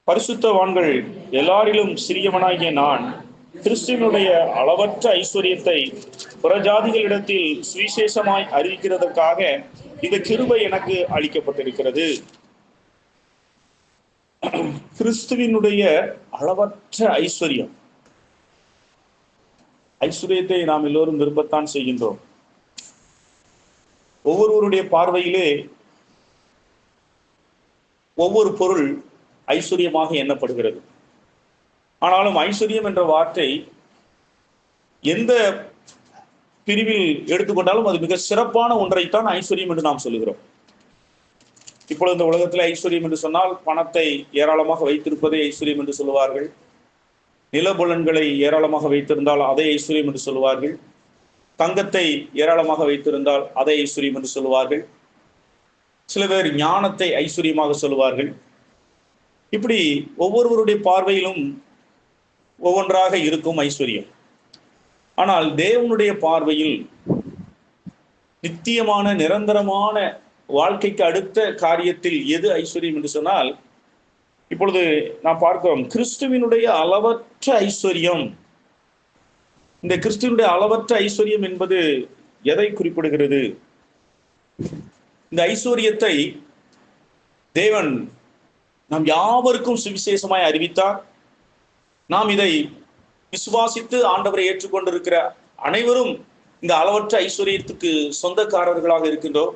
பரிசுத்தவான்கள் எல்லாரிலும் சிறியவனாகிய நான் கிறிஸ்துவனுடைய அளவற்ற ஐஸ்வர்யத்தை புறஜாதிகளிடத்தில் சுவிசேஷமாய் அறிவிக்கிறதற்காக இந்த கிருபை எனக்கு அளிக்கப்பட்டிருக்கிறது. கிறிஸ்துவினுடைய அளவற்ற ஐஸ்வர்யம். ஐஸ்வர்யத்தை நாம் எல்லோரும் விரும்பத்தான் செய்கின்றோம். ஒவ்வொருவருடைய பார்வையிலே ஒவ்வொரு பொருள் ஐஸ்வர்யமாக எண்ணப்படுகிறது. ஆனாலும் ஐஸ்வர்யம் என்ற வார்த்தை எந்த பிரிவில் எடுத்துக்கொண்டாலும் அது மிக சிறப்பான ஒன்றைத்தான் ஐஸ்வர்யம் என்று நாம் சொல்லுகிறோம். இப்பொழுது இந்த உலகத்தில் ஐஸ்வர்யம் என்று சொன்னால் பணத்தை ஏராளமாக வைத்திருப்பதை ஐஸ்வர்யம் என்று சொல்லுவார்கள். நிலபுலன்களை ஏராளமாக வைத்திருந்தால் அதை ஐஸ்வர்யம் என்று சொல்லுவார்கள். தங்கத்தை ஏராளமாக வைத்திருந்தால் அதை ஐஸ்வர்யம் என்று சொல்லுவார்கள். சில பேர் ஞானத்தை ஐஸ்வர்யமாக சொல்லுவார்கள். இப்படி ஒவ்வொருவருடைய பார்வையிலும் ஒவ்வொன்றாக இருக்கும் ஐஸ்வர்யம். ஆனால் தேவனுடைய பார்வையில் நித்தியமான நிரந்தரமான வாழ்க்கைக்கு அடுத்த காரியத்தில் எது ஐஸ்வர்யம் என்று சொன்னால், இப்பொழுது நாம் பார்க்கிறோம் கிறிஸ்துவினுடைய அளவற்ற ஐஸ்வர்யம். இந்த கிறிஸ்துவனுடைய அளவற்ற ஐஸ்வர்யம் என்பது எதை குறிப்பிடுகிறது? இந்த ஐஸ்வர்யத்தை தேவன் நாம் யாவருக்கும் சுவிசேஷமாய் அறிவித்தார். நாம் இதை விசுவாசித்து ஆண்டவரை ஏற்றுக்கொண்டிருக்கிற அனைவரும் இந்த அளவற்ற ஐஸ்வர்யத்துக்கு சொந்தக்காரர்களாக இருக்கின்றோம்.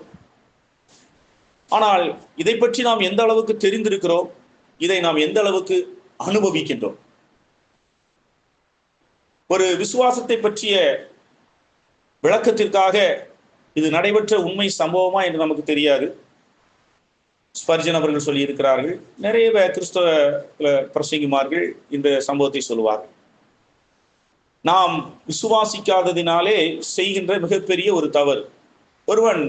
ஆனால் இதை பற்றி நாம் எந்த அளவுக்கு தெரிந்திருக்கிறோம், இதை நாம் எந்த அளவுக்கு அனுபவிக்கின்றோம்? ஒரு விசுவாசத்தை பற்றிய விளக்கத்திற்காக இது நடைபெற்ற உண்மை சம்பவமா என்று நமக்கு தெரியாது. ஸ்பர்ஜன் அவர்கள் சொல்லி இருக்கிறார்கள். நிறைய கிறிஸ்தவ பிரசங்கிமார்கள் இந்த சம்பவத்தை சொல்லுவார்கள். நாம் விசுவாசிக்காததினாலே செய்கின்ற மிகப்பெரிய ஒரு தவறு. ஒருவன்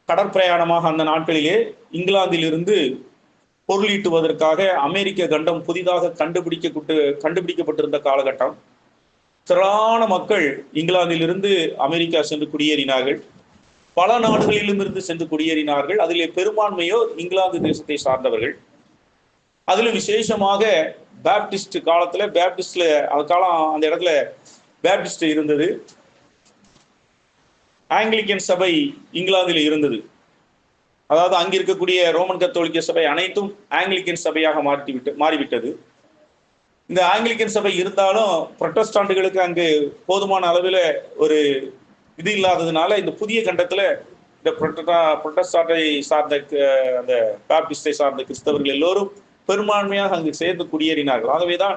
கடற்பிரயாணமாக அந்த நாட்களிலே இங்கிலாந்தில் இருந்து பொருளீட்டுவதற்காக அமெரிக்க கண்டம் புதிதாக கண்டுபிடிக்கப்பட்டிருந்த காலகட்டம். திரளான மக்கள் இங்கிலாந்தில் இருந்து அமெரிக்கா சென்று குடியேறினார்கள். பல நாடுகளிலும் இருந்து சென்று குடியேறினார்கள். அதிலே பெரும்பான்மையோர் இங்கிலாந்து தேசத்தை சார்ந்தவர்கள். அதிலும் விசேஷமாக பேப்டிஸ்ட் காலத்துல பேப்டிஸ்ட்ல அந்த இடத்துல பேப்டிஸ்ட் இருந்தது. ஆங்கிலிக்கன் சபை இங்கிலாந்தில் இருந்தது. அதாவது அங்க இருக்கக்கூடிய ரோமன் கத்தோலிக்க சபை அனைத்தும் ஆங்கிலிக்கன் சபையாக மாறிவிட்டது. இந்த ஆங்கிலிக்கன் சபை இருந்தாலும் புரொட்டஸ்டாண்டுகளுக்கு அங்கு போதுமான அளவில் ஒரு இது இல்லாததுனால இந்த புதிய கண்டத்துல இந்த புரொட்டஸ்டாண்டை சார்ந்த அந்த பாப்டிஸ்டை சார்ந்த கிறிஸ்தவர்கள் எல்லோரும் பெரும்பான்மையாக அங்கு சேர்ந்து குடியேறினார்கள். ஆகவேதான்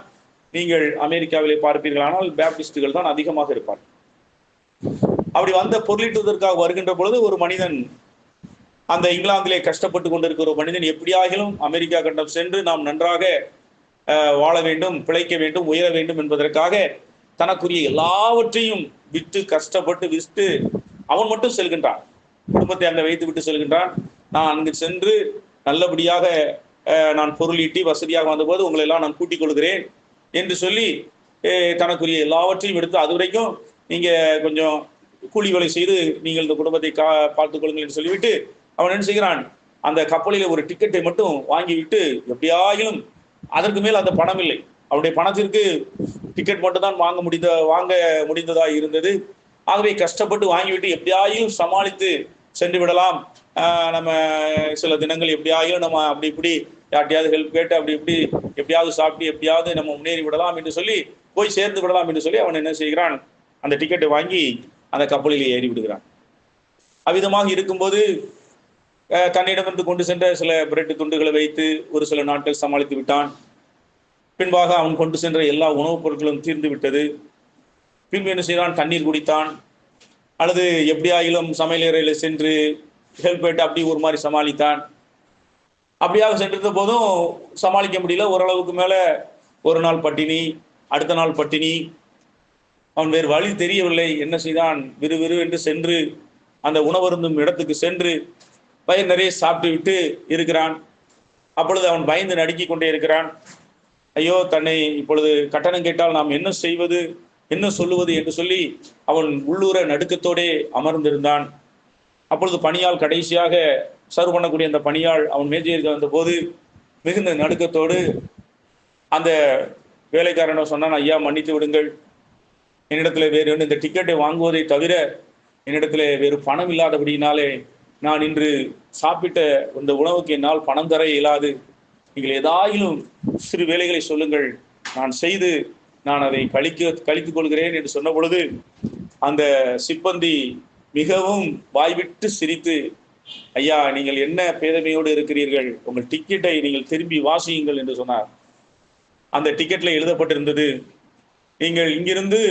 நீங்கள் அமெரிக்காவிலே பார்ப்பீர்களானால் பேப்டிஸ்டுகள் தான் அதிகமாக இருப்பார்கள். அப்படி வந்த பொருளீட்டுவதற்காக வருகின்ற பொழுது ஒரு மனிதன், அந்த இங்கிலாந்திலே கஷ்டப்பட்டு கொண்டிருக்கிற ஒரு மனிதன் எப்படியாகிலும் அமெரிக்கா கண்டம் சென்று நாம் நன்றாக வாழ வேண்டும், பிழைக்க வேண்டும், உயர வேண்டும் என்பதற்காக தனக்குரிய எல்லாவற்றையும் விட்டு கஷ்டப்பட்டு விட்டு அவன் மட்டும் செல்கின்றான். குடும்பத்தை அங்கே வைத்து விட்டு செல்கின்றான். நான் அங்கு சென்று நல்லபடியாக நான் பொருளீட்டி வசதியாக வந்தபோது உங்களை எல்லாம் நான் கூட்டிக் கொள்கிறேன் என்று சொல்லி தனக்குரிய எல்லாவற்றையும் எடுத்து, அது வரைக்கும் நீங்க கொஞ்சம் கூலி வேலை செய்து நீங்கள் இந்த குடும்பத்தை பார்த்துக் கொள்ளுங்கள் என்று சொல்லிவிட்டு அவன் என்ன செய்கிறான், அந்த கப்பலில் ஒரு டிக்கெட்டை மட்டும் வாங்கிவிட்டு, எப்படியாயிலும் அதற்கு மேல் அந்த பணம் இல்லை, அவருடைய பணத்திற்கு டிக்கெட் மட்டும் தான் வாங்க முடிந்ததா இருந்தது. ஆகவே கஷ்டப்பட்டு வாங்கிவிட்டு எப்படியாயும் சமாளித்து சென்று விடலாம், நம்ம சில தினங்கள் எப்படியாயும் நம்ம அப்படி இப்படி யார்ட்டையாவது ஹெல்ப் கேட்டு அப்படி இப்படி எப்படியாவது சாப்பிட்டு எப்படியாவது நம்ம முன்னேறி விடலாம் என்று சொல்லி போய் சேர்ந்து விடலாம் என்று சொல்லி அவன் என்ன செய்கிறான், அந்த டிக்கெட்டை வாங்கி அந்த கப்பலில் ஏறி விடுகிறான். அவ்விதமாக இருக்கும்போது தன்னிடமிருந்து கொண்டு சென்ற சில பிரெட் துண்டுகளை வைத்து ஒரு சில நாட்கள் சமாளித்து விட்டான். பின்பாக அவன் கொண்டு சென்ற எல்லா உணவுப் பொருட்களும் தீர்ந்து விட்டது. பின்பு என்ன செய்தான், தண்ணீர் குடித்தான், அல்லது எப்படியாயிலும் சமையலறையில் சென்று ஹெல்ப் பண்ணிட்டு அப்படி ஒரு மாதிரி சமாளித்தான். அப்படியாக சென்றிருந்த போதும் சமாளிக்க முடியல. ஓரளவுக்கு மேலே ஒரு நாள் பட்டினி, அடுத்த நாள் பட்டினி. அவன் வேறு வழி தெரியவில்லை. என்ன செய்தான், விறுவிறு என்று சென்று அந்த உணவருந்தும் இடத்துக்கு சென்று வயிறு நிறைய சாப்பிட்டு விட்டு இருக்கிறான். அப்பொழுது அவன் பயந்து நடுக்கிக் கொண்டே இருக்கிறான். ஐயோ, தன்னை இப்பொழுது கட்டணம் கேட்டால் நாம் என்ன செய்வது, என்ன சொல்லுவது என்று சொல்லி அவன் உள்ளூர நடுக்கத்தோடே அமர்ந்திருந்தான். அப்பொழுது பணியாள் கடைசியாக சர்வ் பண்ணக்கூடிய அந்த பணியாள் அவன் மேஜையில் வந்த போது மிகுந்த நடுக்கத்தோடு அந்த வேலைக்காரனை சொன்னான், ஐயா மன்னித்து விடுங்கள், என்னிடத்துல வேறு இந்த டிக்கெட்டை வாங்குவதை தவிர என்னிடத்துல வேறு பணம் இல்லாதபடினாலே நான் இன்று சாப்பிட்ட இந்த உணவுக்கு என்னால் பணம் தர இயலாது, நீங்கள் ஏதாயிலும் சிறு வேலைகளை சொல்லுங்கள், நான் செய்து நான் அதை கழித்துக் கொள்கிறேன் என்று சொன்ன பொழுது அந்த சிப்பந்தி மிகவும் வாய்விட்டு சிரித்து, ஐயா நீங்கள் என்ன பேதமையோடு இருக்கிறீர்கள், உங்கள் டிக்கெட்டை நீங்கள் திரும்பி வாசியுங்கள் என்று சொன்னார். அந்த டிக்கெட்ல எழுதப்பட்டிருந்தது, நீங்கள் இங்கிருந்து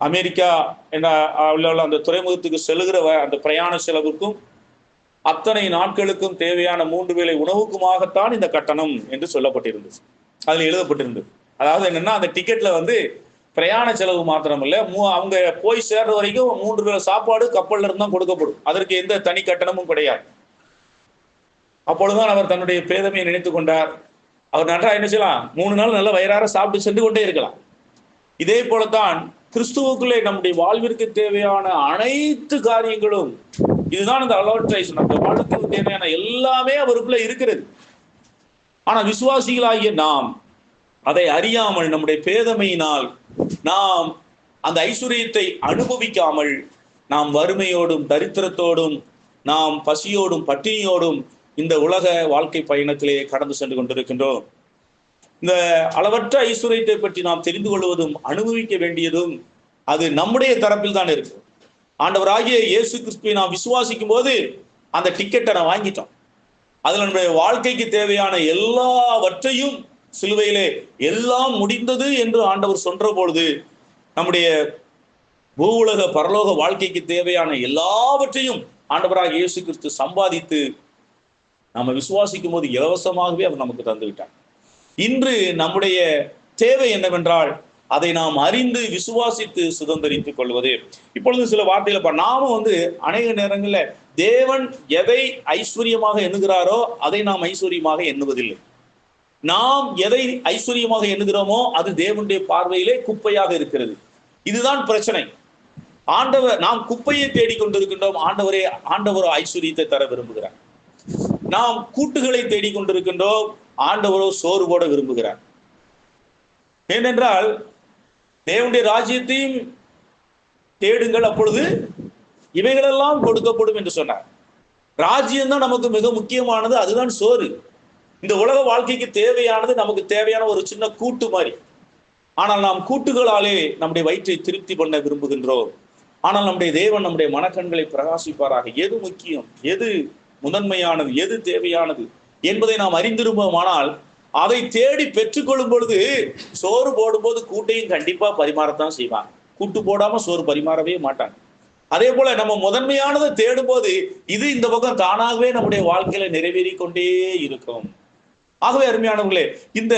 அமெரிக்கா என்ற அந்த துறைமுகத்துக்கு செல்கிற அந்த பிரயாண செலவுக்கும் அத்தனை நாட்களுக்கும் தேவையான 3 வேளை உணவுக்குமாகத்தான் இந்த கட்டணம் என்று சொல்லப்பட்டிருந்தது. அதுல எழுதப்பட்டிருந்தது. அதாவது என்னன்னா, அந்த டிக்கெட்ல பிரயாண செலவு மாத்திரமில்ல, அவங்க போய் சேர்ற வரைக்கும் 3 வேளை சாப்பாடு கப்பல்ல இருந்து தான் கொடுக்கப்படும். அதற்கு எந்த தனி கட்டணமும் கிடையாது. அப்பொழுதுதான் அவர் தன்னுடைய பேதமையை நினைத்துக் கொண்டார். அவர் நன்றா என்ன செய்யலாம், 3 நாள் நல்ல வயிறார சாப்பிட்டு சென்று கொண்டே இருக்கலாம். இதே போலத்தான் கிறிஸ்துவுக்குள்ளே நம்முடைய வாழ்விற்கு தேவையான அனைத்து காரியங்களும், இதுதான் இந்த அலோட்ரைசன், அந்த வாழ்க்கைக்கு தேவையான எல்லாமே அவருக்குள்ள இருக்கிறது. ஆனா விசுவாசிகளாகிய நாம் அதை அறியாமல் நம்முடைய பேதமையினால் நாம் அந்த ஐஸ்வர்யத்தை அனுபவிக்காமல் நாம் வறுமையோடும் தரித்திரத்தோடும் நாம் பசியோடும் பட்டினியோடும் இந்த உலக வாழ்க்கை பயணத்திலே கடந்து சென்று கொண்டிருக்கின்றோம். இந்த அளவற்ற ஐஸ்வர்யத்தை பற்றி நாம் தெரிந்து கொள்வதும் அனுபவிக்க வேண்டியதும் அது நம்முடைய தரப்பில் தான் இருக்கு. ஆண்டவராகிய இயேசு கிறிஸ்துவை நாம் விசுவாசிக்கும் போது அந்த டிக்கெட்டை நான் வாங்கிட்டோம். அதுல நம்முடைய வாழ்க்கைக்கு தேவையான எல்லாவற்றையும் சிலுவையிலே எல்லாம் முடிந்தது என்று ஆண்டவர் சொன்ன பொழுது நம்முடைய பூவுலக பரலோக வாழ்க்கைக்கு தேவையான எல்லாவற்றையும் ஆண்டவராக இயேசு கிறிஸ்து சம்பாதித்து நம்ம விசுவாசிக்கும் போது இலவசமாகவே அவர் நமக்கு தந்து விட்டார். இன்று நம்முடைய தேவை என்னவென்றால் அதை நாம் அறிந்து விசுவாசித்து சுதந்திரித்துக் கொள்வது. இப்பொழுது சில வார்த்தைகள் நாமும் அநேக நேரங்கள்ல தேவன் எதை ஐஸ்வர்யமாக எண்ணுகிறாரோ அதை நாம் ஐஸ்வர்யமாக எண்ணுவதில்லை. நாம் எதை ஐஸ்வர்யமாக எண்ணுகிறோமோ அது தேவனுடைய பார்வையிலே குப்பையாக இருக்கிறது. இதுதான் பிரச்சனை. ஆண்டவர், நாம் குப்பையை தேடிக்கொண்டிருக்கின்றோம், ஆண்டவரோ ஐஸ்வர்யத்தை தர விரும்புகிறார். நாம் கூட்டுகளை தேடிக்கொண்டிருக்கின்றோம், ஆண்டவரோ சோறு போட விரும்புகிறார். ஏனென்றால் தேவனுடைய ராஜ்யத்தையும் தேடுங்கள், அப்பொழுது இவைகளெல்லாம் கொடுக்கப்படும் என்று சொன்னார். ராஜ்யம் தான் நமக்கு மிக முக்கியமானது, அதுதான் சோறு. இந்த உலக வாழ்க்கைக்கு தேவையானது நமக்கு தேவையான ஒரு சின்ன கூட்டு மாதிரி. ஆனால் நாம் கூட்டுகளாலே நம்முடைய வயிற்றை திருப்தி பண்ண விரும்புகின்றோம். ஆனால் நம்முடைய தேவன் நம்முடைய மனக்கண்களை பிரகாசிப்பாராக. எது முக்கியம், எது முதன்மையானது, எது தேவையானது என்பதை நாம் அறிந்திருப்போமானால் அதை தேடி பெற்றுக்கொள்ளும் பொழுது சோறு போடும்போது கூட்டையும் கண்டிப்பா பரிமாறத்தான் செய்வாங்க. கூட்டு போடாம சோறு பரிமாறவே மாட்டாங்க. அதே போல நம்ம முதன்மையானதை தேடும் போது இது இந்த பக்கம் தானாகவே நம்முடைய வாழ்க்கையில நிறைவேறி கொண்டே இருக்கும். ஆகவே அருமையானவர்களே, இந்த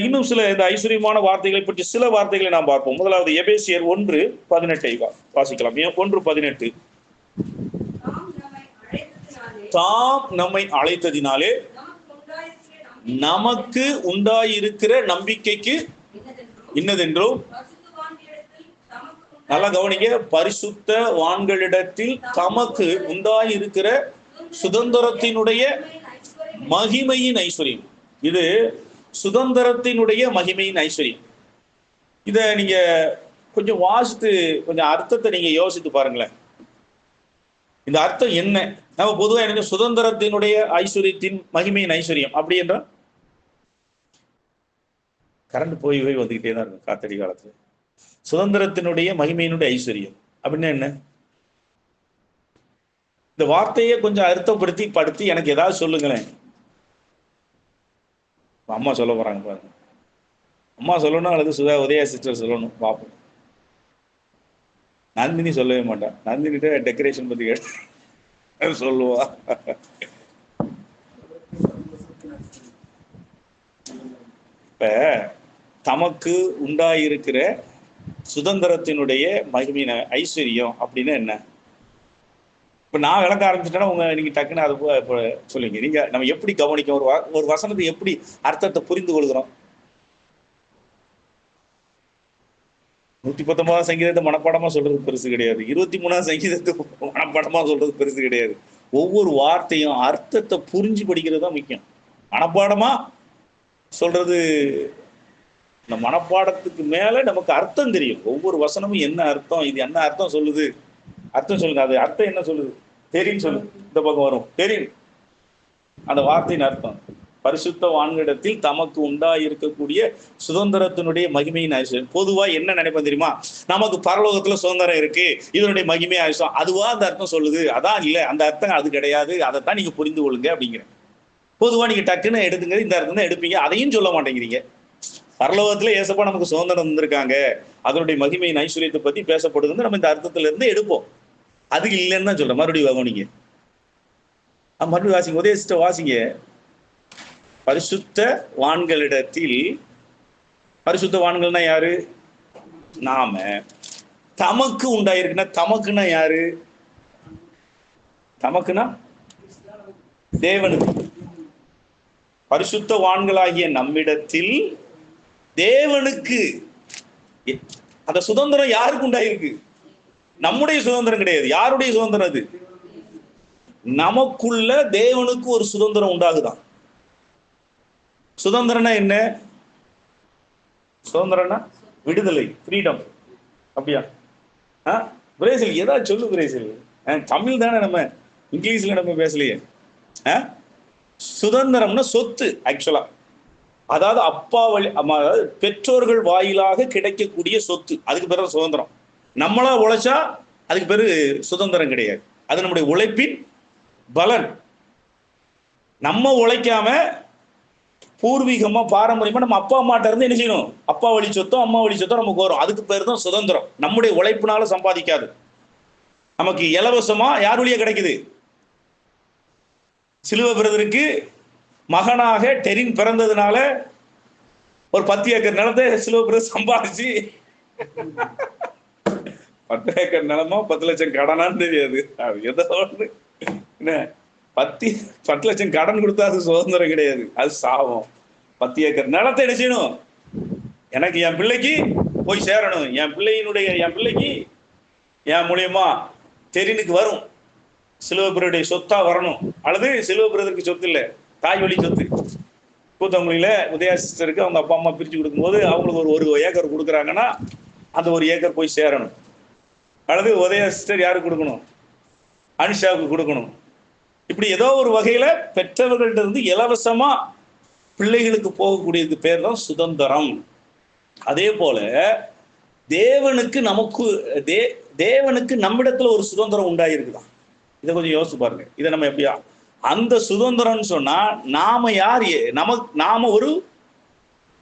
இன்னும் சில இந்த ஐஸ்வர்யமான வார்த்தைகளை பற்றி சில வார்த்தைகளை நாம் பார்ப்போம். முதலாவது எபேசியர் 1:18 வாசிக்கலாம். 1:18. தாம் நம்மை அழைத்ததினாலே நமக்கு உண்டாயிருக்கிற நம்பிக்கைக்கு இன்னதென்றும், நல்லா கவனிங்க, பரிசுத்த வான்களிடத்தில் தமக்கு உண்டாயிருக்கிற சுதந்திரத்தினுடைய மகிமையின் ஐஸ்வர்யம். இது சுதந்திரத்தினுடைய மகிமையின் ஐஸ்வர்யம். இத நீங்க கொஞ்சம் வாசித்து கொஞ்சம் அர்த்தத்தை நீங்க யோசித்து பாருங்களேன். இந்த அர்த்தம் என்ன? நம்ம பொதுவாக எனக்கு சுதந்திரத்தினுடைய ஐஸ்வர்யத்தின் மகிமையின் ஐஸ்வர்யம் அப்படி என்றால் கரண்ட் போய் வந்துகிட்டே தான் இருக்கும் காத்தடி காலத்துல. சுதந்திரத்தினுடைய மகிமையினுடைய ஐஸ்வர்யம் அப்படின்னா என்ன? இந்த வார்த்தையை கொஞ்சம் அர்த்தப்படுத்தி எனக்கு ஏதாவது சொல்லுங்களேன். அம்மா சொல்ல போறாங்க பாருங்க. அம்மா சொல்லணும் அல்லது உதயா சிஸ்டர் சொல்லணும் பார்ப்போம். நந்தினி சொல்லவே மாட்டான். நந்தினிட்ட டெக்கரேஷன் பத்தி கேட்டு சொல்லுவா. இப்ப தமக்கு உண்டாயிருக்கிற சுதந்திரத்தினுடைய மகிமையின ஐஸ்வர்யம் அப்படின்னு என்ன? இப்ப நான் விளக்க ஆரம்பிச்சுட்டேன்னா நீங்க டக்குன்னு அது சொல்லுங்க. நீங்க நம்ம எப்படி கவனிக்க ஒரு வசனத்தை எப்படி அர்த்தத்தை புரிந்து கொள்கிறோம்? 119 சங்கீதத்தை மனப்பாடமா சொல்றது பெருசு கிடையாது. 23 சங்கீதத்தை மனப்பாடமா சொல்றது பெருசு கிடையாது. ஒவ்வொரு வார்த்தையும் அர்த்தத்தை புரிஞ்சு படிக்கிறது தான் முக்கியம். மனப்பாடமா சொல்றது, இந்த மனப்பாடத்துக்கு மேல நமக்கு அர்த்தம் தெரியும். ஒவ்வொரு வசனமும் என்ன அர்த்தம், இது என்ன அர்த்தம் சொல்லுது, அர்த்தம் சொல்லுங்க. அது அர்த்தம் என்ன சொல்லுது தெரியும் சொல்லுது. இந்த பக்கம் வரும் தெரியும் அந்த வார்த்தையின் அர்த்தம். பரிசுத்த வான்களிடத்தில் தமக்கு இருக்கக்கூடிய சுதந்திரத்தினுடைய மகிமையின் ஆயுஷம். பொதுவா என்ன நினைப்பேன் தெரியுமா, நமக்கு பரலோகத்துல சுதந்திரம் இருக்கு, இதனுடைய மகிமை ஆயுஷம், அதுவா அந்த அர்த்தம் சொல்லுது. அதான் இல்ல, அந்த அர்த்தம் அது கிடையாது, அதைத்தான் நீங்க புரிந்து கொள்ளுங்க அப்படிங்கிற. பொதுவா நீங்க டக்குன்னு எடுத்துங்க, இந்த அர்த்தம் தான் எடுப்பீங்க, அதையும் சொல்ல மாட்டேங்கிறீங்க. பரலோகத்துல ஏசப்பா நமக்கு சுதந்திரம் தந்திருக்காங்க, அதனுடைய மகிமையின் ஐஸ்வர்யத்தை பத்தி பேசப்படுது, நம்ம இந்த அர்த்தத்துல இருந்து எடுப்போம். அதுக்கு இல்லைன்னு தான் சொல்றேன். மறுபடியும் வாங்க, மறுபடியும் வாசிங்க, உதயசிட்ட வாசிங்க. பரிசுத்த வான்களிடத்தில், பரிசுத்த வான்கள்னா யாரு? நாம. தமக்கு உண்டாயிருக்குன்னா, தமக்குன்னா யாரு? தமக்குன்னா தேவனுக்கு. பரிசுத்த வான்களாகிய நம்மிடத்தில் தேவனுக்கு. அந்த சுதந்திரம் யாருக்கு உண்டாயிருக்கு? நம்முடைய சுதந்திரம் கிடையாது. யாருடைய சுதந்திரம் அது? நமக்குள்ள தேவனுக்கு ஒரு சுதந்திரம் உண்டாகுதான். சுதந்திரம்னா என்ன? சுதந்திரம்னா விடுதலை, ஃப்ரீடம். அப்படியா? பிரேசில் ஏதாவது சொல்லு. பிரேசில் தமிழ் தானே, நம்ம இங்கிலீஷ்ல நம்ம பேசலையே. சுதந்திரம்னா சொத்து ஆக்சுவலா. அதாவது அப்பா வழி, அதாவது பெற்றோர்கள் வாயிலாக கிடைக்கக்கூடிய சொத்து, அதுக்கு பேரு சுதந்திரம். நம்மளா உழைச்சா அதுக்கு பேரு சுதந்திரம் கிடையாது. அது நம்முடைய உழைப்பின் பலன். நம்ம உழைக்காம பூர்வீகமா பாரம்பரியமா நம்ம அப்பா அம்மாட்ட இருந்து என்ன செய்யணும், அப்பா வழி சொத்தோ அம்மா வழி சொத்தோ நமக்கு வரும். அதுக்கு பேர் தான் சுதந்திரம். நம்முடைய உழைப்பினால சம்பாதிக்காது, நமக்கு இலவசமா யார் வழியா கிடைக்குது. சிலுவை பிரதருக்கு மகனாக டெரின் பிறந்ததுனால ஒரு 10 ஏக்கர் நிலத்தை சிலுவை பிரதர் சம்பாதிச்சு, 10 ஏக்கர் நிலமா 10 லட்சம் கடனான்னு தெரியாது, ஏதோ ஒண்ணு என்ன 10 லட்சம் கடன் கொடுத்தா அது சுதந்திரம் கிடையாது, அது சாபம். 10 ஏக்கர் நிலத்தை என்ன செய்யணும், எனக்கு என் பிள்ளைக்கு போய் சேரணும், என் பிள்ளைக்கு என் மூலியமா டெரினுக்கு வரும், சிலுவபுரருடைய சொத்தா வரணும். அல்லது சிலுவபுரருக்கு சொத்து இல்லை, தாய் வழி சொத்து. கூத்தங்குழியில உதயா சிஸ்டருக்கு அவங்க அப்பா அம்மா பிரிச்சு கொடுக்கும்போது அவங்களுக்கு ஒரு ஏக்கர் கொடுக்குறாங்கன்னா அந்த 1 ஏக்கர் போய் சேரணும். அல்லது உதயா சிஸ்டர் யாருக்கு கொடுக்கணும், அனுஷாவுக்கு கொடுக்கணும். இப்படி ஏதோ ஒரு வகையில பெற்றவர்கள்ட்ட இருந்து இலவசமா பிள்ளைகளுக்கு போகக்கூடியதுக்கு பேர் தான் சுதந்திரம். அதே போல தேவனுக்கு நம்மிடத்துல ஒரு சுதந்திரம் உண்டாயிருக்குதான். இதை கொஞ்சம் யோசிச்சு பாருங்க. இதை நம்ம எப்படியா அந்த சுதந்திரம்னு சொன்னா நாம யார்? நாம ஒரு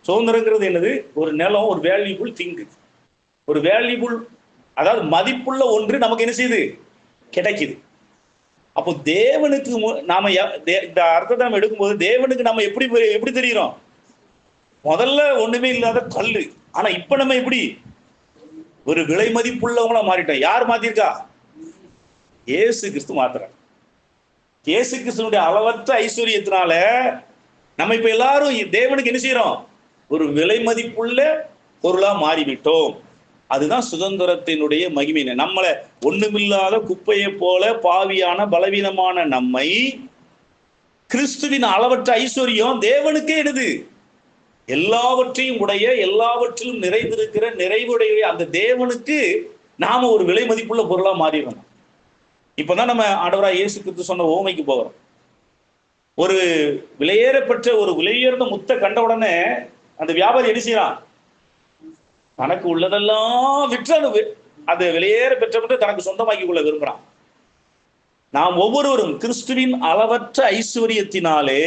சுதந்திரங்கிறது என்னது? ஒரு நிலம், ஒரு வேல்யூபிள் திங்கு, ஒரு வேல்யூபிள், அதாவது மதிப்புள்ள ஒன்று நமக்கு என்ன செய்யுது, கிடைக்குது. அப்போ தேவனுக்கு நாம இந்த அர்த்தத்தை நம்ம எடுக்கும்போது தேவனுக்கு நம்ம எப்படி தெரிகிறோம்? முதல்ல ஒண்ணுமே இல்லாத கல்லு. ஆனா இப்ப நம்ம எப்படி ஒரு விலை மதிப்புள்ளவங்களா மாறிட்டோம். யார் மாத்திருக்கா? இயேசு கிறிஸ்து மாத்துறார். இயேசு கிறிஸ்துனுடைய அளவற்ற ஐஸ்வர்யத்தினால நம்ம இப்ப எல்லாரும் தேவனுக்கு என்ன செய்யறோம்? ஒரு விலை மதிப்புள்ள பொருளா மாறிவிட்டோம். அதுதான் சுதந்திரத்தினுடைய மகிமை. நம்மளை ஒண்ணுமில்லாத குப்பையை போல பாவியான பலவீனமான நம்மை கிறிஸ்துவின் அளவற்ற ஐஸ்வர்யம் தேவனுக்கே எடுது. எல்லாவற்றையும் உடைய, எல்லாவற்றிலும் நிறைந்திருக்கிற நிறைவுடைய அந்த தேவனுக்கு நாம ஒரு விலை மதிப்புள்ள பொருளா மாறிடணும். இப்பதான் நம்ம ஆண்டவராய் இயேசு கிறிஸ்து சொன்ன ஓமைக்கு போகிறோம். ஒரு விலையேறப்பெற்ற ஒரு விலையுயர்ந்த முத்தை கண்ட உடனே அந்த வியாபாரி என்ன செய்யறான்? தனக்கு உள்ளதெல்லாம் விற்று அது விலையேற பெற்ற தனக்கு சொந்தமாக்கி கொள்ள விரும்புறான். நாம் ஒவ்வொருவரும் கிறிஸ்துவின் அளவற்ற ஐஸ்வர்யத்தினாலே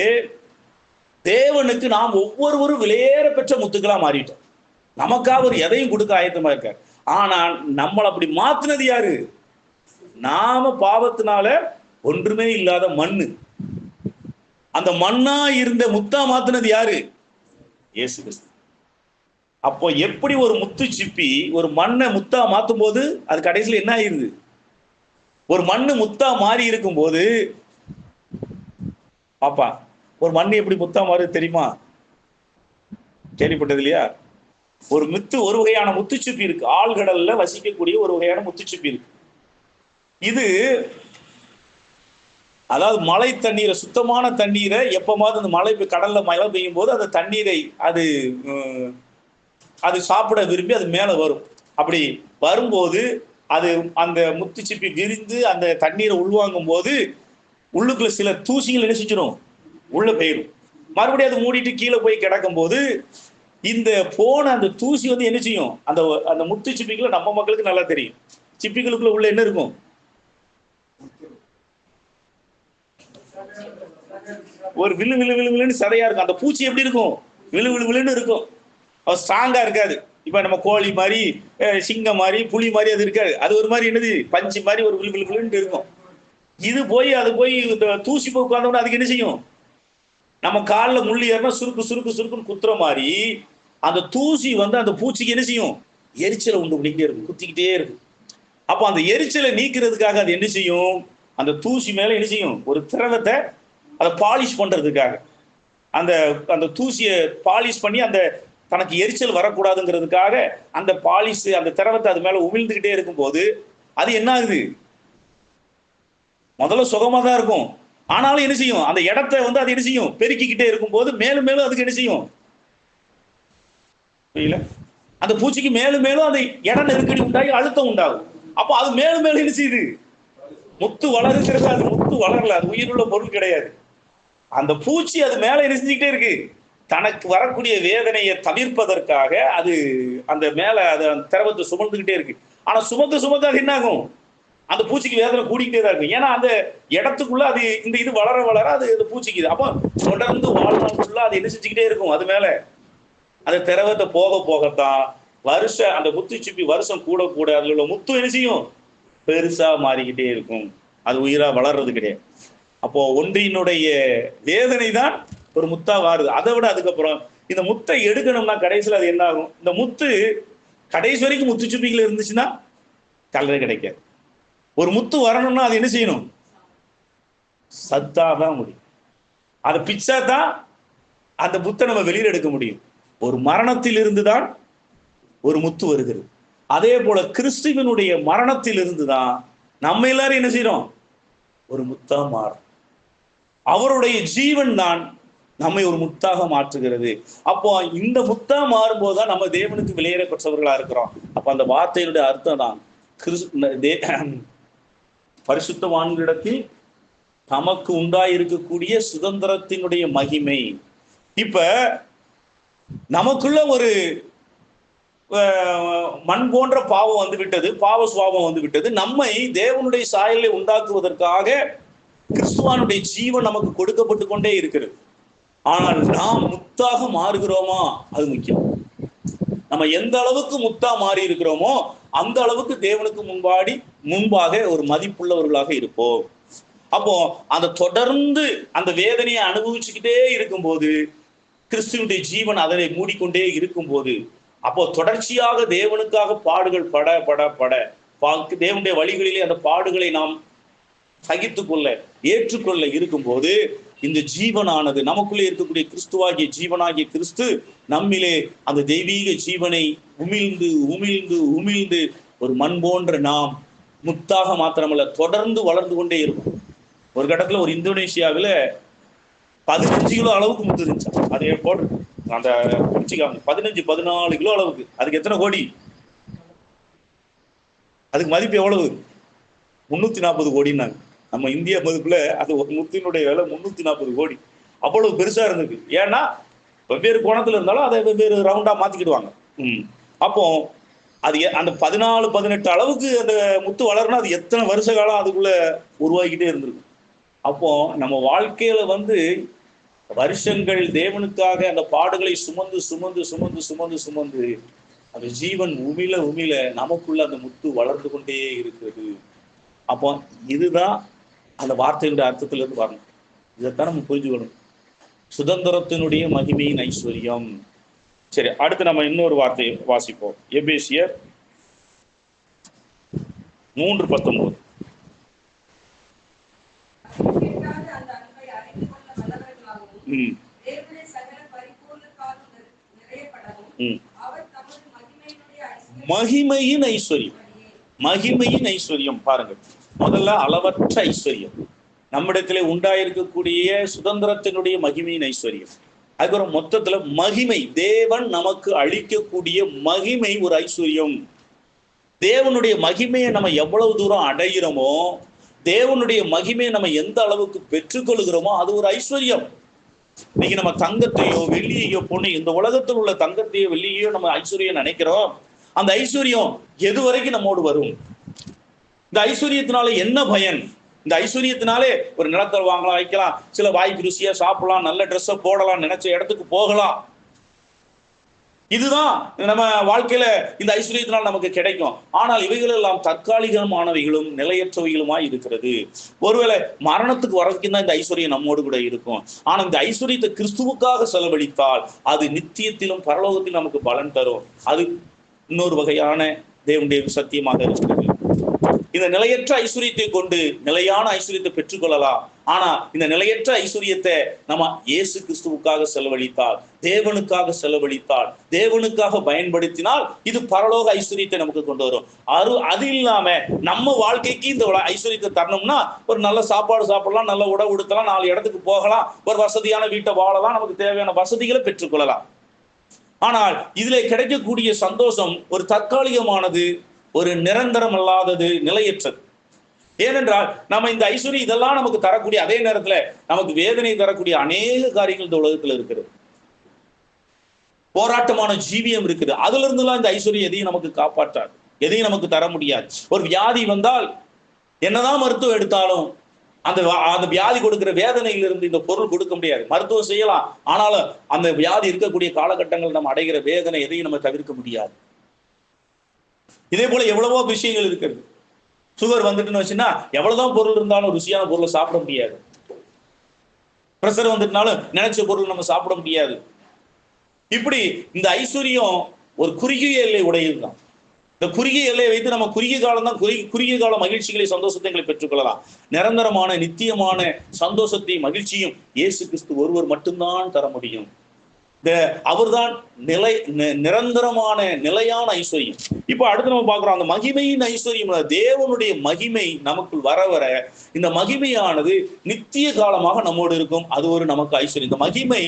தேவனுக்கு நாம் ஒவ்வொருவரும் விலையேற பெற்ற முத்துக்களா மாறிட்டோம். நமக்காக ஒரு எதையும் கொடுக்க ஆயத்தமா இருக்கார். ஆனா நம்மளை அப்படி மாத்தினது யாரு? நாம பாவத்தினால ஒன்றுமே இல்லாத மண்ணு. அந்த மண்ணா இருந்த முத்தா மாத்தினது யாரு? இயேசு கிறிஸ்து. அப்போ எப்படி ஒரு முத்து சிப்பி ஒரு மண்ணை முத்தா மாத்தும் போது அது கடைசியில் என்ன ஆயிருது? ஒரு மண்ணு முத்தா மாறி இருக்கும் போது பாப்பா, ஒரு மண்ணு எப்படி முத்தா மாறு தெரியுமா? கேள்விப்பட்டது இல்லையா? ஒரு வகையான முத்துச்சிப்பி இருக்கு. ஆழ்கடல்ல வசிக்கக்கூடிய ஒரு வகையான முத்துச்சிப்பி இருக்கு. இது அதாவது மழை தண்ணீரை, சுத்தமான தண்ணீரை எப்பமாவது அந்த கடல்ல மழை பெய்யும் போது அந்த தண்ணீரை அது அது சாப்பிட விரும்பி அது மேல வரும். அப்படி வரும்போது அது அந்த முத்துச்சிப்பி விரிந்து அந்த தண்ணீரை உள்வாங்கும் போது உள்ளுக்குள்ள சில தூசிகள் என்ன செஞ்சிடும், உள்ள போயிடும். மறுபடியும் அது மூடிட்டு கீழே போய் கிடக்கும் போது இந்த போன அந்த தூசி வந்து என்ன செய்யும், அந்த அந்த முத்து சிப்பிக்குள்ள நம்ம மக்களுக்கு நல்லா தெரியும், சிப்பிகளுக்குள்ள உள்ள என்ன இருக்கும், ஒரு விழு விழு விழு விழுன்னு சதையா இருக்கும். அந்த பூச்சி எப்படி இருக்கும், விழு விழு விழுன்னு இருக்கும், அது ஸ்ட்ராங்கா இருக்காது. இப்ப நம்ம கோழி மாதிரி, சிங்கம் மாதிரி, புலி மாதிரி அது இருக்காது. அது ஒரு மாதிரி என்னது, பஞ்சு மாதிரி ஒரு விழு விழு விழுன்னு இருக்கும். இது போய் அது போய் தூசி போய் உட்கார்ந்தோம்னா அதுக்கு என்ன செய்யும், நம்ம காலில் முள்ளி ஏறினா சுருக்கு சுருக்கு சுருக்குன்னு குத்துற மாதிரி அந்த தூசி வந்து அந்த பூச்சிக்கு என்ன செய்யும், எரிச்சலை உண்டு பண்ணிக்கிட்டே இருக்கும், குத்திக்கிட்டே இருக்கும். அப்போ அந்த எரிச்சலை நீக்கிறதுக்காக அது என்ன செய்யும், அந்த தூசி மேல என்ன செய்யும், ஒரு திரவத்தை அதை பாலிஷ் பண்றதுக்காக அந்த அந்த தூசியை பாலிஷ் பண்ணி அந்த தனக்கு எரிச்சல் வரக்கூடாதுங்கிறதுக்காக அந்த பாலிஷ் அந்த திரவத்தை அது மேல உமிழ்ந்துகிட்டே இருக்கும் போது அது என்ன ஆகுது, முதல்ல சுகமா தான் இருக்கும், ஆனாலும் என்ன செய்யும், அந்த இடத்தை வந்து அது என்ன செய்யும், பெருக்கிக்கிட்டே இருக்கும் போது மேலும் மேலும் அதுக்கு என்ன செய்யும், புரியல, அந்த பூச்சிக்கு மேலும் மேலும் அந்த இட நெருக்கடி உண்டாகி அழுத்தம் உண்டாகும். அப்போ அது மேலும் மேலும் என்ன செய்யுது, முத்து வளருங்கிறது, அது முத்து வளரல, அது உயிருள்ள பொருள் கிடையாது. அந்த பூச்சி அது மேல என்ன செஞ்சுக்கிட்டே இருக்கு, தனக்கு வரக்கூடிய வேதனையை தவிர்ப்பதற்காக அது அந்த மேல அது அந்த திரவத்தை சுமந்துகிட்டே இருக்கு. ஆனா சுமந்து சுமந்து அது என்ன ஆகும், அந்த பூச்சிக்கு வேதனை கூடிக்கிட்டே தான் இருக்கும். ஏன்னா அந்த இடத்துக்குள்ள அது இந்த இது வளர வளர அது பூச்சிக்குது. அப்போ தொடர்ந்து வாழ்நாளுக்குள்ள அது என்ன செஞ்சுக்கிட்டே இருக்கும், அது மேல அந்த திரவத்தை போக போகத்தான் வருஷம் அந்த முத்துச்சிப்பி வருஷம் கூட கூட அதுல உள்ள முத்து என்ன செய்யும், பெருசா மாறிக்கிட்டே இருக்கும், அது உயிரா வளர்றது கிடையாது. அப்போ ஒன்றினுடைய வேதனை தான் ஒரு முத்தா வாருது. அதை விட அதுக்கப்புறம் இந்த முத்தை எடுக்கணும்னா கடைசியில் அது என்ன ஆகும், இந்த முத்து கடைசி வரைக்கும் முத்துச்சிப்பிகள் இருந்துச்சுன்னா கலரை கிடைக்காது. ஒரு முத்து வரணும்னா அது என்ன செய்யணும், சத்தாதான் முடியும், அதை பிச்சா தான் அந்த முத்தை நம்ம வெளியில் எடுக்க முடியும். ஒரு மரணத்தில் இருந்துதான் ஒரு முத்து வருகிறது. அதே போல கிறிஸ்துவனுடைய மரணத்தில் இருந்துதான் நம்ம எல்லாரும் என்ன செய்யறோம், ஒரு முத்தா மாறும். அவருடைய ஜீவன் தான் நம்மை ஒரு முத்தாக மாற்றுகிறது. அப்போ இந்த முத்தா மாறும்போதுதான் நம்ம தேவனுக்கு விலையேற பெற்றவர்களா இருக்கிறோம். அப்ப அந்த வார்த்தையினுடைய அர்த்தம் தான் பரிசுத்தவான்களிடத்தில் தமக்கு உண்டாயிருக்கக்கூடிய சுதந்திரத்தினுடைய மகிமை. இப்ப நமக்குள்ள ஒரு மண் போன்ற பாவம் வந்து விட்டது, பாவ சுவாபம் வந்து விட்டது. நம்மை தேவனுடைய சாயலை உண்டாக்குவதற்காக கிறிஸ்துவானுடைய ஜீவன் நமக்கு கொடுக்கப்பட்டு கொண்டே இருக்கிறது. ஆனால் நாம் முத்தாக மாறுகிறோமா, அது முக்கியம். நம்ம எந்த அளவுக்கு முத்தா மாறி இருக்கிறோமோ அந்த அளவுக்கு தேவனுக்கு முன்பாக ஒரு மதிப்புள்ளவர்களாக இருப்போம். அப்போ அந்த தொடர்ந்து அந்த வேதனையை அனுபவிச்சுக்கிட்டே இருக்கும்போது, கிறிஸ்துவனுடைய ஜீவன் அதனை மூடிக்கொண்டே இருக்கும்போது, அப்போ தொடர்ச்சியாக தேவனுக்காக பாடுகள் பட பட பட தேவனுடைய வழிகளிலே அந்த பாடுகளை நாம் சகித்து கொள்ள ஏற்றுக்கொள்ள இருக்கும்போது, இந்த ஜீவனானது நமக்குள்ளே இருக்கக்கூடிய கிறிஸ்துவாகிய ஜீவனாகிய கிறிஸ்து நம்மிலே அந்த தெய்வீக ஜீவனை உமிழ்ந்து உமிழ்ந்து உமிழ்ந்து ஒரு மண் போன்ற நாம் முத்தாக மாத்திரமல்ல தொடர்ந்து வளர்ந்து கொண்டே இருக்கும். ஒரு கட்டத்துல ஒரு இந்தோனேஷியாவில் 15 கிலோ அளவுக்கு முத்து இருந்துச்சு. அது போட்டு அந்த 15-14 கிலோ அளவுக்கு. அதுக்கு எத்தனை கோடி, அதுக்கு மதிப்பு எவ்வளவு, 340 கோடின்னாங்க. நம்ம இந்தியா மதிப்புல அது ஒரு முத்தினுடைய விலை 340 கோடி. அவ்வளவு பெருசா இருந்தது. ஏன்னா வெவ்வேறு கோணத்துல இருந்தாலும் அதை வெவ்வேறு ரவுண்டா மாத்திக்கிடுவாங்க. அப்போ அது அந்த 14-18 அளவுக்கு அந்த முத்து வளரணும், அது எத்தனை வருஷ காலம் அதுக்குள்ள உருவாக்கிட்டே இருந்திருக்கும். அப்போ நம்ம வாழ்க்கையில வந்து வருஷங்கள் தேவனுக்காக அந்த பாடுகளை சுமந்து சுமந்து சுமந்து சுமந்து சுமந்து அந்த ஜீவன் உமிழ உமிழ நமக்குள்ள அந்த முத்து வளர்ந்து கொண்டே இருக்கிறது. அப்போ இதுதான் அந்த வார்த்தையினுடைய அர்த்தத்துல இருந்து வரணும். இதைத்தான் நம்ம புரிஞ்சுக்கணும், சுதந்திரத்தினுடைய மகிமையின் ஐஸ்வர்யம். சரி, அடுத்து நம்ம இன்னொரு வார்த்தையை வாசிப்போம். எபேசியர் 3:19. மகிமையின் ஐஸ்வர்யம், மகிமையின் ஐஸ்வர்யம். பாருங்க, முதல்ல அளவற்ற ஐஸ்வர்யம், நம்மிடத்திலே உண்டாயிருக்கக்கூடிய சுதந்திரத்தினுடைய மகிமையின் ஐஸ்வர்யம். அதுக்கப்புறம் மொத்தத்துல மகிமை, தேவன் நமக்கு அளிக்கக்கூடிய மகிமை ஒரு ஐஸ்வர்யம். தேவனுடைய மகிமையை நம்ம எவ்வளவு தூரம் அடைகிறோமோ, தேவனுடைய மகிமையை நம்ம எந்த அளவுக்கு பெற்றுக்கொள்கிறோமோ அது ஒரு ஐஸ்வர்யம். இன்னைக்கு நம்ம தங்கத்தையோ வெள்ளியையோ பொண்ணு, இந்த உலகத்தில் உள்ள தங்கத்தையோ வெள்ளியையோ நம்ம ஐஸ்வர்யம் நினைக்கிறோம். அந்த ஐஸ்வர்யம் எது வரைக்கும் நம்மோடு வரும்? இந்த ஐஸ்வர்யத்தினால என்ன பயன்? இந்த ஐஸ்வர்யத்தினாலே ஒரு நிலத்தை வாங்கலாம், வைக்கலாம், சில வாய்க்கு ருசியா சாப்பிடலாம், நல்ல ட்ரெஸ்ஸை போடலாம், நினைச்ச இடத்துக்கு போகலாம். இதுதான் நம்ம வாழ்க்கையில இந்த ஐஸ்வர்யத்தினால் நமக்கு கிடைக்கும். ஆனால் இவைகள் எல்லாம் தற்காலிகமானவைகளும் நிலையற்றவைகளுமாய் இருக்கிறது. ஒருவேளை மரணத்துக்கு வரைக்கும் தான் இந்த ஐஸ்வர்யம் நம்மோடு கூட இருக்கும். ஆனா இந்த ஐஸ்வர்யத்தை கிறிஸ்துவுக்காக செலவழித்தால் அது நித்தியத்திலும் பரலோகத்திலும் நமக்கு பலன் தரும். அது இன்னொரு வகையான தேவனுடைய சத்தியமாக இருக்கிறது. இந்த நிலையற்ற ஐஸ்வர்யத்தை கொண்டு நிலையான ஐஸ்வர்யத்தை பெற்றுக்கொள்ளலாம். ஆனா இந்த நிலையற்ற ஐஸ்வர்யத்தை நம்ம இயேசு கிறிஸ்துவுக்காக செலவழித்தால், தேவனுக்காக செலவழித்தால், தேவனுக்காக பயன்படுத்தினால் இது பரலோக ஐஸ்வர்யத்தை நமக்கு கொண்டு வரும். அது இல்லாம நம்ம வாழ்க்கைக்கு இந்த ஐஸ்வர்யத்தை தரணும்னா ஒரு நல்ல சாப்பாடு சாப்பிடலாம், நல்ல உடவு உடுத்தலாம், 4 இடத்துக்கு போகலாம், ஒரு வசதியான வீட்டை வாழலாம், நமக்கு தேவையான வசதிகளை பெற்றுக்கொள்ளலாம். ஆனால் இதுல கிடைக்கக்கூடிய சந்தோஷம் ஒரு தற்காலிகமானது, ஒரு நிரந்தரம் அல்லாதது, நிலையற்றது. ஏனென்றால் நம்ம இந்த ஐஸ்வர்யம் இதெல்லாம் நமக்கு தரக்கூடிய அதே நேரத்துல நமக்கு வேதனை தரக்கூடிய அநேக காரியங்கள் இந்த உலகத்துல இருக்கிறது. போராட்டமான ஜீவியம் இருக்குது. அதுல இருந்துலாம் இந்த ஐஸ்வர்யம் எதையும் நமக்கு காப்பாற்றாது, எதையும் நமக்கு தர முடியாது. ஒரு வியாதி வந்தால் என்னதான் மருத்துவம் எடுத்தாலும் அந்த வியாதி கொடுக்கிற வேதனையிலிருந்து இந்த பொருள் கொடுக்க முடியாது. மருத்துவம் செய்யலாம், ஆனாலும் அந்த வியாதி இருக்கக்கூடிய காலகட்டங்கள் நம்ம அடைகிற வேதனை எதையும் நம்ம தவிர்க்க முடியாது. இதே போல எவ்வளவோ விஷயங்கள் இருக்கிறது. சுகர் வந்துட்டுன்னு வச்சுன்னா எவ்வளவுதான் பொருள் இருந்தாலும் ருசியான பொருளை சாப்பிட முடியாது. பிரஷர் வந்துட்டுனாலும் நினைச்ச பொருள் நம்ம சாப்பிட முடியாது. இப்படி இந்த ஐஸ்வர்யம் ஒரு குறுகிய எல்லை உடையதுதான். இந்த குறுகிய எல்லையை வைத்து நம்ம குறுகிய காலம் தான் குறுகிய கால மகிழ்ச்சிகளை, சந்தோஷத்தை பெற்றுக்கொள்ளலாம். நிரந்தரமான நித்தியமான சந்தோஷத்தை மகிழ்ச்சியும் இயேசு கிறிஸ்து ஒருவர் மட்டும்தான் தர முடியும். அவர்தான் நிரந்தரமான நிலையான ஐஸ்வர்யம். இப்ப அடுத்து நம்ம பார்க்கிறோம் அந்த மகிமையின் ஐஸ்வர்யம். தேவனுடைய மகிமை நமக்குள் வர வர இந்த மகிமையானது நித்திய காலமாக நம்மோடு இருக்கும். அது ஒரு நமக்கு ஐஸ்வர்யம். இந்த மகிமை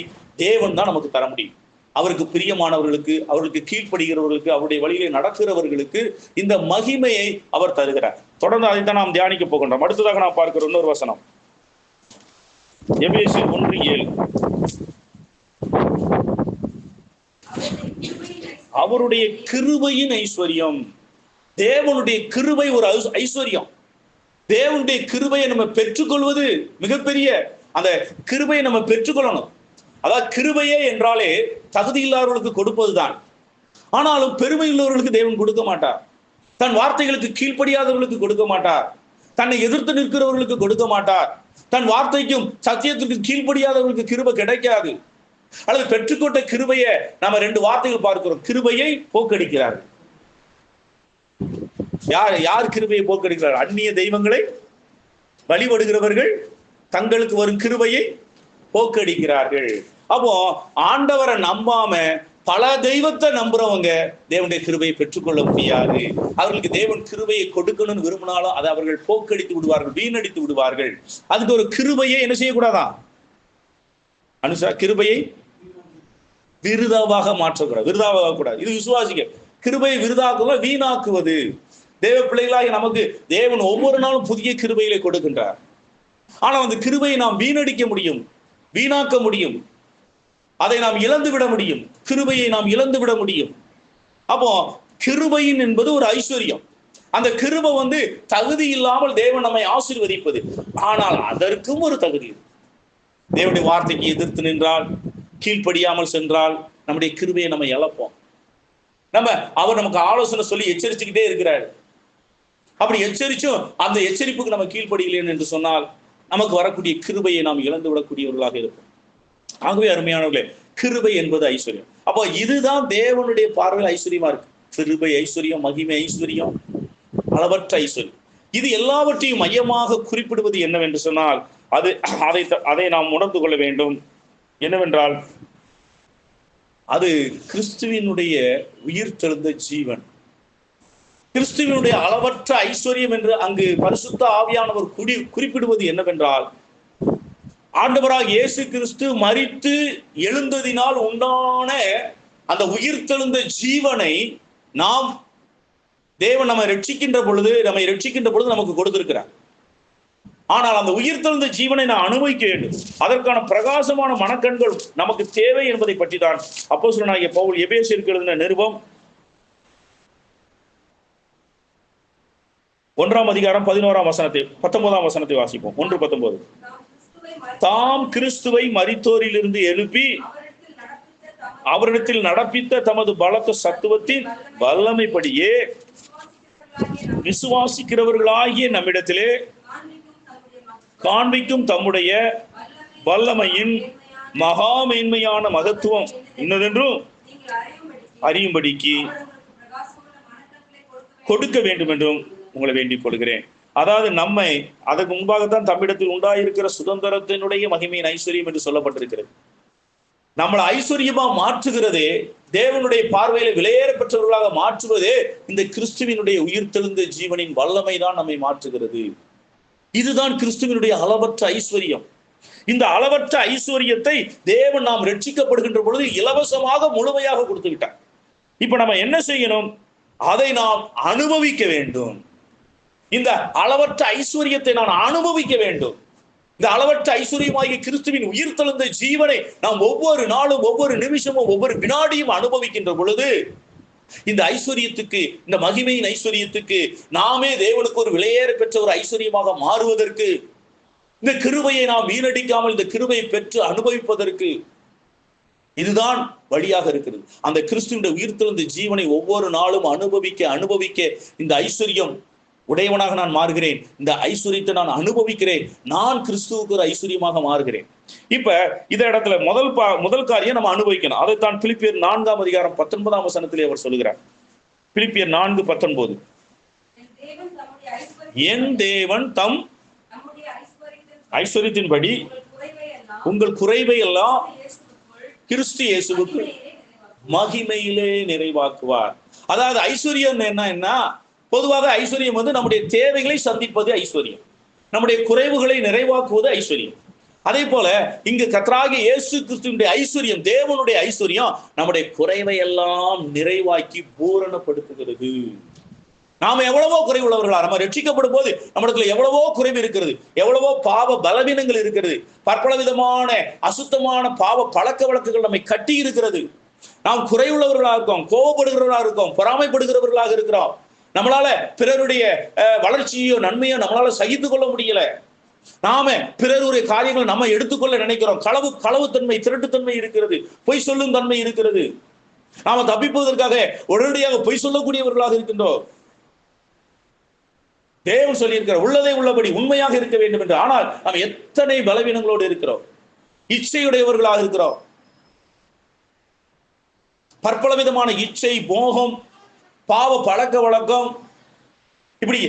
தேவன் தான் நமக்கு தர முடியும். அவருக்கு பிரியமானவர்களுக்கு, அவருக்கு கீழ்ப்படுகிறவர்களுக்கு, அவருடைய வழியிலே நடக்கிறவர்களுக்கு இந்த மகிமையை அவர் தருகிறார். தொடர்ந்து அதைத்தான் நாம் தியானிக்க போகின்றோம். அடுத்ததாக நாம் பார்க்கிற இன்னொரு வசனம் எபேசியர் 1:7. அவருடைய கிருபையின் ஐஸ்வர்யம். தேவனுடைய கிருபை ஒரு ஐஸ்வர்யம். தேவனுடைய கிருபையை நம்ம பெற்றுக்கொள்வது மிகப்பெரிய, அந்த கிருபையை நம்ம பெற்றுக்கொள்ளணும். அதாவது கிருபையே என்றாலே தகுதி இல்லாதவர்களுக்கு கொடுப்பதுதான். ஆனாலும் பெருமை உள்ளவர்களுக்கு தேவன் கொடுக்க மாட்டார். தன் வார்த்தைகளுக்கு கீழ்ப்படியாதவர்களுக்கு கொடுக்க மாட்டார். தன்னை எதிர்த்து நிற்கிறவர்களுக்கு கொடுக்க மாட்டார். தன் வார்த்தைக்கும் சத்தியத்திற்கு கீழ்ப்படியாதவர்களுக்கு கிருபை கிடைக்காது. அல்லது பெற்றுக்கொண்ட கிருபையை நாம 2 வார்த்தைகள் பார்க்கிறோம். கிருபையை போக்கடிக்கிறார். யார் கிருபையை போக்கடிக்கிறார்? அந்நிய தெய்வங்களை வழிபடுகிறவர்கள் தங்களுக்கு வரும் கிருபையை போக்கடிக்கிறார்கள். அப்போ ஆண்டவரை நம்பாம பல தெய்வத்தை நம்புறவங்க தேவனுடைய கிருபையை பெற்றுக்கொள்ள முடியாது. அவர்களுக்கு தேவன் கிருபையை கொடுக்கணும்னு விரும்பினாலும் அதை அவர்கள் போக்கடித்து விடுவார்கள், வீணடித்து விடுவார்கள். அதுக்கு ஒரு கிருபையை என்ன செய்யக்கூடாதான்? கிருபையை விருதாவாக மாற்றக்கூடாது, விருதாவாக கூடாது. இது விசுவாசிக்க கிருபையை விருதாக்குவ வீணாக்குவது. தேவ பிள்ளைகளாக நமக்கு தேவன் ஒவ்வொரு நாளும் புதிய கிருபைகளை கொடுக்கின்றார். ஆனால் அந்த கிருபையை நாம் வீணடிக்க முடியும், வீணாக்க முடியும், அதை நாம் இழந்து விட முடியும். கிருபையை நாம் இழந்து விட முடியும். அப்போ கிருபையின் என்பது ஒரு ஐஸ்வர்யம். அந்த கிருபை தகுதி இல்லாமல் தேவன் நம்மை ஆசீர்வதிப்பது. ஆனால் அதற்கும் ஒரு தகுதி. தேவனுடைய வார்த்தைக்கு எதிர்த்து நின்றால், கீழ்ப்படியாமல் சென்றால் நம்முடைய கிருபையை நம்ம இழப்போம். அவர் நமக்கு ஆலோசனை சொல்லி எச்சரிச்சுக்கிட்டே இருக்கிறார். அப்படி எச்சரிச்சும் அந்த எச்சரிப்புக்கு நம்ம கீழ்ப்படியலேன் என்று சொன்னால் நமக்கு வரக்கூடிய கிருபையை நாம் இழந்து விடக்கூடியவர்களாக இருப்போம். ஆகவே அருமையானவர்களே, கிருபை என்பது ஐஸ்வர்யம். அப்போ இதுதான் தேவனுடைய பார்வையில் ஐஸ்வர்யமா இருக்கு. கிருபை ஐஸ்வர்யம், மகிமை ஐஸ்வர்யம், அளவற்ற ஐஸ்வர்யம். இது எல்லாவற்றையும் மையமாக குறிப்பிடுவது என்னவென்று சொன்னால் அதை நாம் உணர்ந்து கொள்ள வேண்டும். என்னவென்றால் அது கிறிஸ்துவினுடைய உயிர் தெழுந்த ஜீவன். கிறிஸ்துவனுடைய அளவற்ற ஐஸ்வர்யம் என்று அங்கு பரிசுத்த ஆவியானவர் குறிப்பிடுவது என்னவென்றால், ஆண்டவராக இயேசு கிறிஸ்து மரித்து எழுந்ததினால் உண்டான அந்த உயிர்த்தெழுந்த ஜீவனை நாம் தேவன் நம்மை ரட்சிக்கின்ற பொழுது நமக்கு கொடுத்திருக்கிறார். ஆனால் அந்த உயிர்த்தெழுந்த ஜீவனை நான் அனுபவிக்க வேண்டும். அதற்கான பிரகாசமான மனக்கண்கள் நமக்கு தேவை என்பதை பற்றி தான் அப்போஸ்தலனாகிய பவுல் எபேசியருக்கு எழுதின நிருபம் 1 அதிகாரம் 19 வசனத்தை வாசிப்போம். 1:19. தாம் கிறிஸ்துவை மரித்தோரிலிருந்து எழுப்பி அவரிடத்தில் நடப்பித்த தமது பலத்த சத்துவத்தின் வல்லமைப்படியே விசுவாசிக்கிறவர்களாகிய நம்மிடத்திலே காண்பிக்கும் தம்முடைய வல்லமையின் மகா மேன்மையான மகத்துவம் இன்னதென்றும் அறியும்படிக்கு கொடுக்க வேண்டும் என்றும் உங்களை வேண்டிக் கொள்கிறேன். அதாவது நம்மை அதற்கு முன்பாகத்தான் தம்மிடத்தில் உண்டாயிருக்கிற சுதந்திரத்தினுடைய மகிமையின் ஐஸ்வர்யம் என்று சொல்லப்பட்டிருக்கிறது. நம்மளை ஐஸ்வர்யமா மாற்றுகிறதே, தேவனுடைய பார்வையில விலையேற பெற்றவர்களாக மாற்றுவதே இந்த கிறிஸ்துவினுடைய உயிர்த்தெழுந்த ஜீவனின் வல்லமை தான் நம்மை மாற்றுகிறது. இதுதான் கிறிஸ்துவினுடைய அளவற்ற ஐஸ்வர்யம். இந்த அளவற்ற ஐஸ்வர்யத்தை தேவன் நாம் ரட்சிக்கப்படுகின்ற பொழுது இலவசமாக முழுமையாக கொடுத்து விட்டார். இப்ப நம்ம என்ன செய்யணும்? அதை நாம் அனுபவிக்க வேண்டும். இந்த அளவற்ற ஐஸ்வர்யத்தை நான் அனுபவிக்க வேண்டும். இந்த அளவற்ற ஐஸ்வர்யமாகிய கிறிஸ்துவின் உயிர்த்தெழுந்த ஜீவனை நாம் ஒவ்வொரு நாளும், ஒவ்வொரு நிமிஷமும், ஒவ்வொரு வினாடியும் அனுபவிக்கின்ற பொழுது இந்த ஐஸ்வர்யத்துக்கு, இந்த மகிமையின் ஐஸ்வர்யத்துக்கு, நாமே தேவனுக்கு ஒரு விலையேற பெற்ற ஒரு ஐஸ்வர்யமாக மாறுவதற்கு, இந்த கிருபையை நாம் வீணடிக்காமல் இந்த கிருபையை பெற்று அனுபவிப்பதற்கு இதுதான் வழியாக இருக்கிறது. அந்த கிறிஸ்துவின் உயிர்த்தெழுந்த ஜீவனை ஒவ்வொரு நாளும் அனுபவிக்க இந்த ஐஸ்வர்யம் உடையவனாக நான் மாறுகிறேன். இந்த ஐஸ்வர்யத்தை நான் அனுபவிக்கிறேன். நான் கிறிஸ்துவுக்கு ஒரு ஐஸ்வர்யமாக மாறுகிறேன். இப்ப இந்த இடத்துல முதல் காரியம் நம்ம அனுபவிக்கணும். அதைத்தான் பிலிப்பியர் 4 அதிகாரம் 19 வசனத்திலே அவர் சொல்லுகிறார். பிலிப்பியர் 4:19. என் தேவன் தம் ஐஸ்வர்யத்தின்படி உங்கள் குறைவை எல்லாம் கிறிஸ்து இயேசுவுக்கு மகிமையிலே நிறைவாக்குவார். அதாவது ஐஸ்வர்யம் என்ன? பொதுவாக ஐஸ்வர்யம் நம்முடைய தேவைகளை சந்திப்பது ஐஸ்வர்யம், நம்முடைய குறைவுகளை நிறைவாக்குவது ஐஸ்வர்யம். அதே போல இங்கு கர்த்தராகிய இயேசு கிறிஸ்துவினுடைய ஐஸ்வர்யம், தேவனுடைய ஐஸ்வர்யம் நம்முடைய குறைவை எல்லாம் நிறைவாக்கி பூரணப்படுத்துகிறது. நாம எவ்வளவோ குறைவுள்ளவர்களா, நம்ம ரட்சிக்கப்படும் போது நம்மிடத்துல எவ்வளவோ குறைவு இருக்கிறது, எவ்வளவோ பாவ பலவீனங்கள் இருக்கிறது, பற்பல விதமான அசுத்தமான பாவ பழக்க வழக்குகள் நம்மை கட்டி இருக்கிறது. நாம் குறைவுள்ளவர்களாக இருக்கோம், கோபப்படுகிறவர்களாக இருக்கோம், பொறாமைப்படுகிறவர்களாக இருக்கிறோம். நம்மளால பிறருடைய வளர்ச்சியோ நன்மையோ நம்மளால சகித்து கொள்ள முடியல. நாம பிறருடைய காரியங்களை நம்ம எடுத்துக்கொள்ள நினைக்கிறோம். களவுத்தன்மை, திருட்டுத்தன்மை இருக்கிறது, பொய் சொல்லும் தன்மை இருக்கிறது. நாம தப்பிப்பதற்காக உடனடியாக பொய் சொல்லக்கூடியவர்களாக இருக்கின்றோம். தேவன் சொல்லியிருக்கிற உள்ளதை உள்ளபடி உண்மையாக இருக்க வேண்டும் என்று. ஆனால் நாம் எத்தனை பலவீனங்களோடு இருக்கிறோம், இச்சையுடையவர்களாக இருக்கிறோம். பற்பல விதமான இச்சை, மோகம், பாவ பழக்க வழக்கம், இப்படி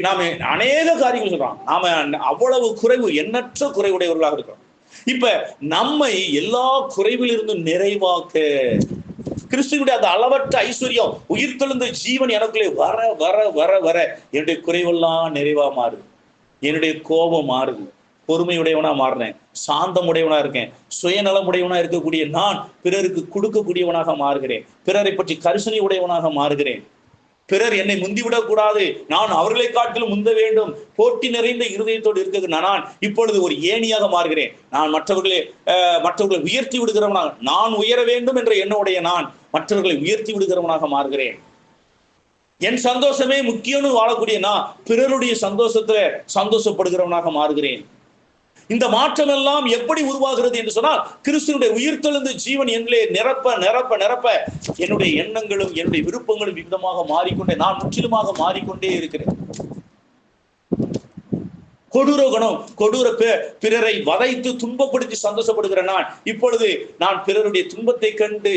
நாம அநேக காரியங்கள் சொல்றோம். நாம அவ்வளவு குறைவு, எண்ணற்ற குறைவுடையவர்களாக இருக்கிறோம். இப்ப நம்மை எல்லா குறைவிலிருந்து நிறைவாக்க கிறிஸ்துவினுடைய அந்த அளவற்ற ஐஸ்வர்யம், உயிர்த்தெழுந்த ஜீவன் எனக்குள்ளே வர வர வர வர என்னுடைய குறைவெல்லாம் நிறைவா மாறுது. என்னுடைய கோபம் மாறுது, பொறுமையுடையவனா மாறினேன், சாந்தமுடையவனா இருக்கேன், சுயநலமுடையவனா இருக்கக்கூடிய நான் பிறருக்கு கொடுக்கக்கூடியவனாக மாறுகிறேன், பிறரை பற்றி கரிசனை உடையவனாக மாறுகிறேன். பிறர் என்னை முந்திவிடக் கூடாது, நான் அவர்களை காட்டிலும் முந்த வேண்டும், போட்டி நிறைந்த இருதயத்தோடு இருக்கிறது நான் இப்பொழுது ஒரு ஏணியாக மாறுகிறேன். நான் மற்றவர்களை உயர்த்தி விடுகிறவனாக, நான் உயர வேண்டும் என்ற எண்ணமுடைய நான் மற்றவர்களை உயர்த்தி விடுகிறவனாக மாறுகிறேன். என் சந்தோஷமே முக்கியம்னு வாழக்கூடிய நான் பிறருடைய சந்தோஷத்துல சந்தோஷப்படுகிறவனாக மாறுகிறேன். இந்த மாற்றம் எல்லாம் எப்படி உருவாகிறது என்று சொன்னால், கிறிஸ்துவினுடைய உயிர்த்தெழுந்த ஜீவன் என்னிலே நிரப்ப நிரப்ப நிரப்ப என்னுடைய எண்ணங்களும் என்னுடைய விருப்பங்களும் விதமாக மாறிக்கொண்டே, நான் முற்றிலுமாக மாறிக்கொண்டே இருக்கிறேன். கொடூர குணம், கொடூர பிறரை வதைத்து துன்பப்படுத்தி சந்தோஷப்படுகிற நான் இப்பொழுது நான் பிறருடைய துன்பத்தை கண்டு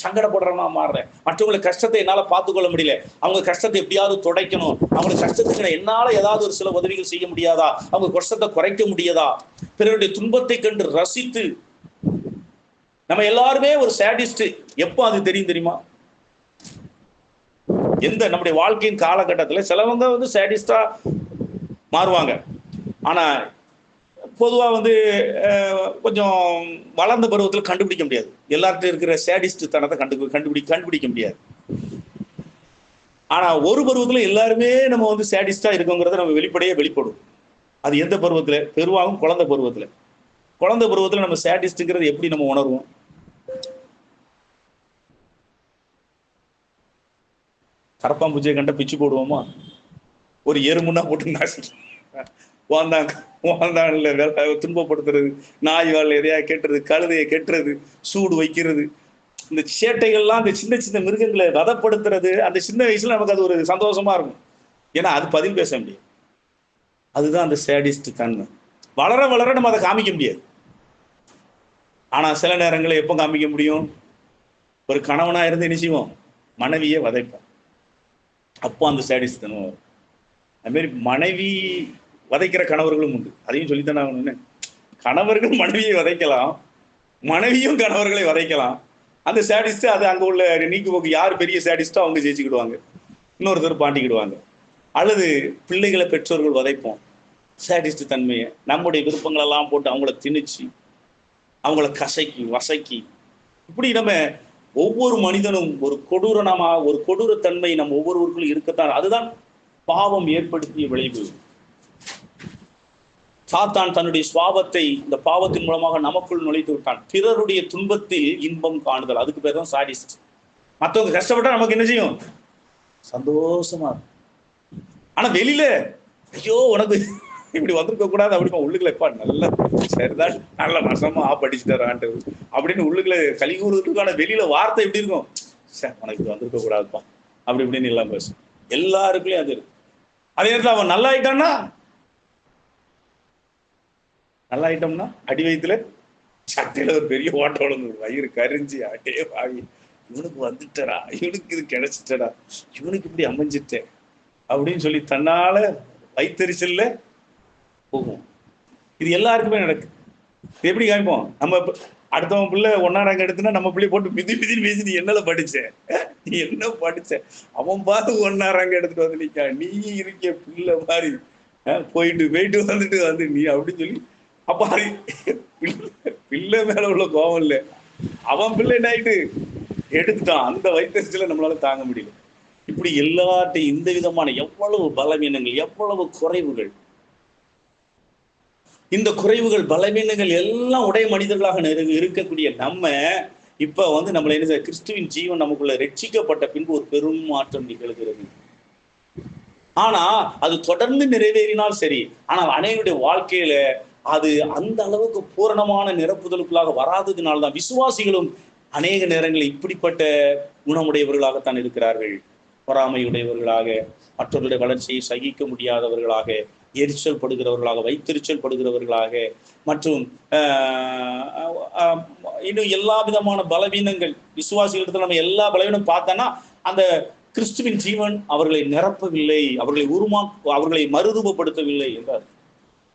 சங்கடப்படுறவனா மாறுறேன். மற்றவங்களை கஷ்டத்தை என்னால பார்த்துக்கொள்ள முடியல, அவங்க கஷ்டத்தை எப்படியாவது துடைக்கணும், அவங்க கஷ்டத்துக்கு என்னால ஏதாவது ஒரு சில உதவிகள் செய்ய முடியாதா, அவங்க கஷ்டத்தை குறைக்க முடியாதா, பிறருடைய துன்பத்தை கண்டு ரசித்து. நம்ம எல்லாருமே ஒரு சாடிஸ்ட். எப்போ அது தெரியுமா? நம்முடைய வாழ்க்கையின் காலகட்டத்தில் சிலவங்க வந்து சேடிஸ்டா மாறுவாங்க. ஆனா பொதுவா வந்து கொஞ்சம் வளர்ந்த பருவத்தில் கண்டுபிடிக்க முடியாது. எல்லார்கிட்ட இருக்கிற சேடிஸ்ட் தனத்தை கண்டுபிடிக்க முடியாது. ஆனா ஒரு பருவத்துல எல்லாருமே நம்ம வந்து சேடிஸ்டா இருக்கோங்கிறத நம்ம வெளிப்படும். அது எந்த பருவத்துல? பெருவாகும் குழந்தை பருவத்துல. குழந்தை பருவத்துல நம்ம சேடிஸ்ட்ங்கிறது எப்படி நம்ம உணர்வோம்? கரப்பாம்பூச்சியை கண்ட பிச்சு போடுவோமா? ஒரு எறும்புனா போட்டு துன்பப்படுத்துறது, நாய் வாழ் எதையா கெட்டுறது, கழுதையை கெட்டுறது, சூடு வைக்கிறது, இந்த சேட்டைகள்லாம் அந்த சின்ன சின்ன மிருகங்களை வதப்படுத்துறது, அந்த சின்ன வயசுல நமக்கு அது ஒரு சந்தோஷமா இருக்கும். ஏன்னா அது பதில் பேச முடியாது. அதுதான் அந்த சேடிஸ்ட் தன்மை. வளர வளர நம்ம அதை காமிக்க முடியாது. ஆனா சில நேரங்களில் எப்போ காமிக்க முடியும்? ஒரு கணவனா இருந்து என்ன செய்வோம்? மனைவியை வதைப்போம். அப்போ அந்த சேடிஸ்ட் தன்மை வரும். அது மாதிரி மனைவி வதைக்கிற கணவர்களும் உண்டு. அதையும் சொல்லித்தானே ஆகணும்னு. கணவர்கள் மனைவியை வதைக்கலாம், மனைவியும் கணவர்களை வதைக்கலாம். அந்த சேடிஸ்ட் அது அங்க உள்ள நீக்கி போக்கு யார் பெரிய சேடிஸ்டோ அவங்க ஜெயிச்சுக்கிடுவாங்க, இன்னொருத்தர் பாண்டிக்கிடுவாங்க. அல்லது பிள்ளைகளை பெற்றோர்கள் வதைப்போம். சேடிஸ்ட் தன்மையை நம்முடைய விருப்பங்களெல்லாம் போட்டு அவங்கள திணிச்சு, அவங்கள கசக்கி வசக்கி, இப்படி நம்ம ஒவ்வொரு மனிதனும் ஒரு கொடூரத்தன்மை நம்ம ஒவ்வொருவருக்குள்ளும் இருக்கத்தான். அதுதான் பாவம் ஏற்படுத்திய விளைவு. சாத்தான் தன்னுடைய சுவாபத்தை இந்த பாவத்தின் மூலமாக நமக்குள் நுழைத்து விட்டான். பிறருடைய துன்பத்தில் இன்பம் காணுதல், அதுக்கு பேர் தான் சாடிஸ்ட். மற்றவங்க கஷ்டப்பட்டா நமக்கு என்ன செய்யும்? சந்தோஷமா இருக்கும். ஆனா வெளியில ஐயோ உனக்கு இப்படி வந்திருக்க கூடாது அப்படிமா உள்ளுக்குள்ள எப்பா நல்ல சரிதான் நல்ல வசமா படிச்சுட்டாரான்ட்டு அப்படின்னு உள்ளுக்குள்ள கலிகூறுவதற்கான வெளியில வார்த்தை எப்படி இருக்கும்? சார் உனக்கு இது வந்திருக்க கூடாதுப்பா அப்படி இப்படின்னு எல்லாம் பேசும். எல்லாருக்குள்ளயும் அது இருக்கு. அதே நேரத்தில் அவன் நல்லாயிட்டோம்னா அடி வயிற்றுல சட்டையில ஒரு பெரிய ஓட்ட விழுந்து வயிறு கரிஞ்சு அட்டே வாங்கி இவனுக்கு வந்துட்டடா, இவனுக்கு இது கிடைச்சிட்டடா, இவனுக்கு இப்படி அமைஞ்சிட்டேன் அப்படின்னு சொல்லி தன்னால வயிற்றுச்சல்ல போகும். இது எல்லாருக்குமே நடக்கு. எப்படி காமிப்போம்? நம்ம அடுத்தவன் பிள்ளை 1ஆம் ரேங்க் எடுத்துனா நம்ம பிள்ளை போட்டு மிதி பேசி நீ என்னல படிச்ச, நீ என்ன படிச்ச, அவன் பார்த்து 1ஆம் ரேங்க் எடுத்துட்டு வந்து நிக்கா, நீ இருக்க பிள்ளை மாதிரி போயிட்டு வந்துட்டு நீ அப்படின்னு சொல்லி. அப்ப பிள்ளை மேல உள்ள கோபம் இல்லை, அவன் பிள்ளை என்னாயிட்டு எடுத்துட்டான். அந்த வயிற்றுல நம்மளால தாங்க முடியல. இப்படி எல்லாத்தையும் இந்த விதமான எவ்வளவு பலவீனங்கள், எவ்வளவு குறைவுகள், இந்த குறைவுகள் பலவீனங்கள் எல்லாம் உடைய மனிதர்களாக இருக்கக்கூடிய நம்ம இப்ப வந்து நம்மள என்ன, கிறிஸ்துவின் ஜீவன் நமக்குள்ள ரட்சிக்கப்பட்ட பின்பு ஒரு பெரும் மாற்றம் நிகழ்கிறது. ஆனா அது தொடர்ந்து நிறைவேறினால் சரி, ஆனால் அனைவருடைய வாழ்க்கையில அது அந்த அளவுக்கு பூரணமான நிரப்புதலுக்குள்ளாக வராததினால்தான் விசுவாசிகளும் அநேக நேரங்களில் இப்படிப்பட்ட குணமுடையவர்களாகத்தான் இருக்கிறார்கள். பொறாமையுடையவர்களாக, மற்றவர்களுடைய வளர்ச்சியை சகிக்க முடியாதவர்களாக, எரிச்சல் படுகிறவர்களாக, வைத்தெரிச்சல் படுகிறவர்களாக, மற்றும் இன்னும் எல்லா விதமான பலவீனங்கள் விசுவாசிகளிடத்துல நம்ம எல்லா பலவீனம் பார்த்தோன்னா அந்த கிறிஸ்துவின் ஜீவன் அவர்களை நிரப்பவில்லை, அவர்களை மறுரூபப்படுத்தவில்லை என்றார்.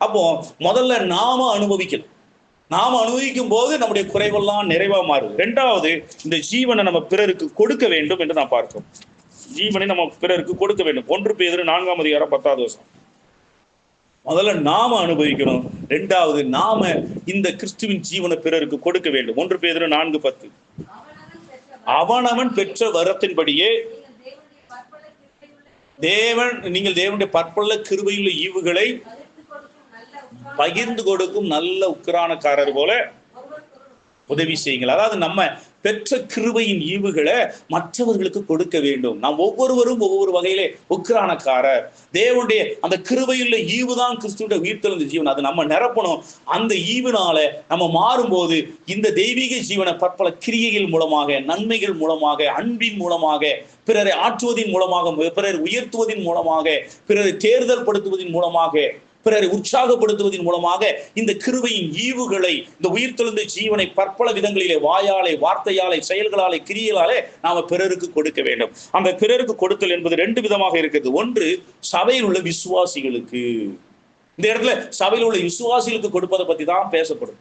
அப்போ முதல்ல நாம அனுபவிக்கும் போது நம்முடைய குறைவெல்லாம் நிறைவா மாறுது. 2வது, இந்த ஜீவனை நம்ம பிறருக்கு கொடுக்க வேண்டும் என்று நான் பார்க்கிறோம். ஜீவனை நம்ம பிறருக்கு கொடுக்க வேண்டும். 1 பேதுரு 4ஆம் அதிகாரம் 10வது வசனம். முதல்ல நாம அனுபவிக்கணும், 2வது நாம இந்த கிறிஸ்துவின் ஜீவனை பிறருக்கு கொடுக்க வேண்டும். 1 பேதுரு 4:10. அவனவன் பெற்ற வரத்தின்படியே நீங்கள் தேவனுடைய பற்பல கிருபையுள்ள ஈவுகளை பகிர்ந்து கொடுக்கும் நல்ல உக்கிரானக்காரர் போல உதவி செய்யுங்கள். அதாவது நம்ம பெற்ற கிருபையின் ஈவுகளை மற்றவர்களுக்கு கொடுக்க வேண்டும். நாம் ஒவ்வொருவரும் ஒவ்வொரு வகையிலே உக்கிரானக்காரர். தேவனுடைய அந்த கிருபையுள்ள ஈவு தான் கிறிஸ்துவோட உயிர்த்தெழுந்த ஜீவன். அது நம்ம நிரப்பணும். அந்த ஈவினால நம்ம மாறும்போது இந்த தெய்வீக ஜீவனை பற்பல கிரியைகள் மூலமாக, நன்மைகள் மூலமாக, அன்பின் மூலமாக, பிறரை ஆற்றுவதின் மூலமாக, பிறரை உயர்த்துவதின் மூலமாக, பிறரை தேர்தல் படுத்துவதன் மூலமாக, பிறரை உற்சாகப்படுத்துவதன் மூலமாக இந்த கிருபையின் ஈவுகளை, இந்த உயிர்த்தெழுந்த ஜீவனை பற்பல விதங்களிலே, வாயாலே, வார்த்தையாலே, செயல்களாலே, கிரியைகளாலே நாம பிறருக்கு கொடுக்க வேண்டும். அந்த பிறருக்கு கொடுத்தல் என்பது 2 விதமாக இருக்குது. 1, சபையில் உள்ள விசுவாசிகளுக்கு. இந்த இடத்துல சபையில் உள்ள விசுவாசிகளுக்கு கொடுப்பதை பத்தி தான் பேசப்படும்.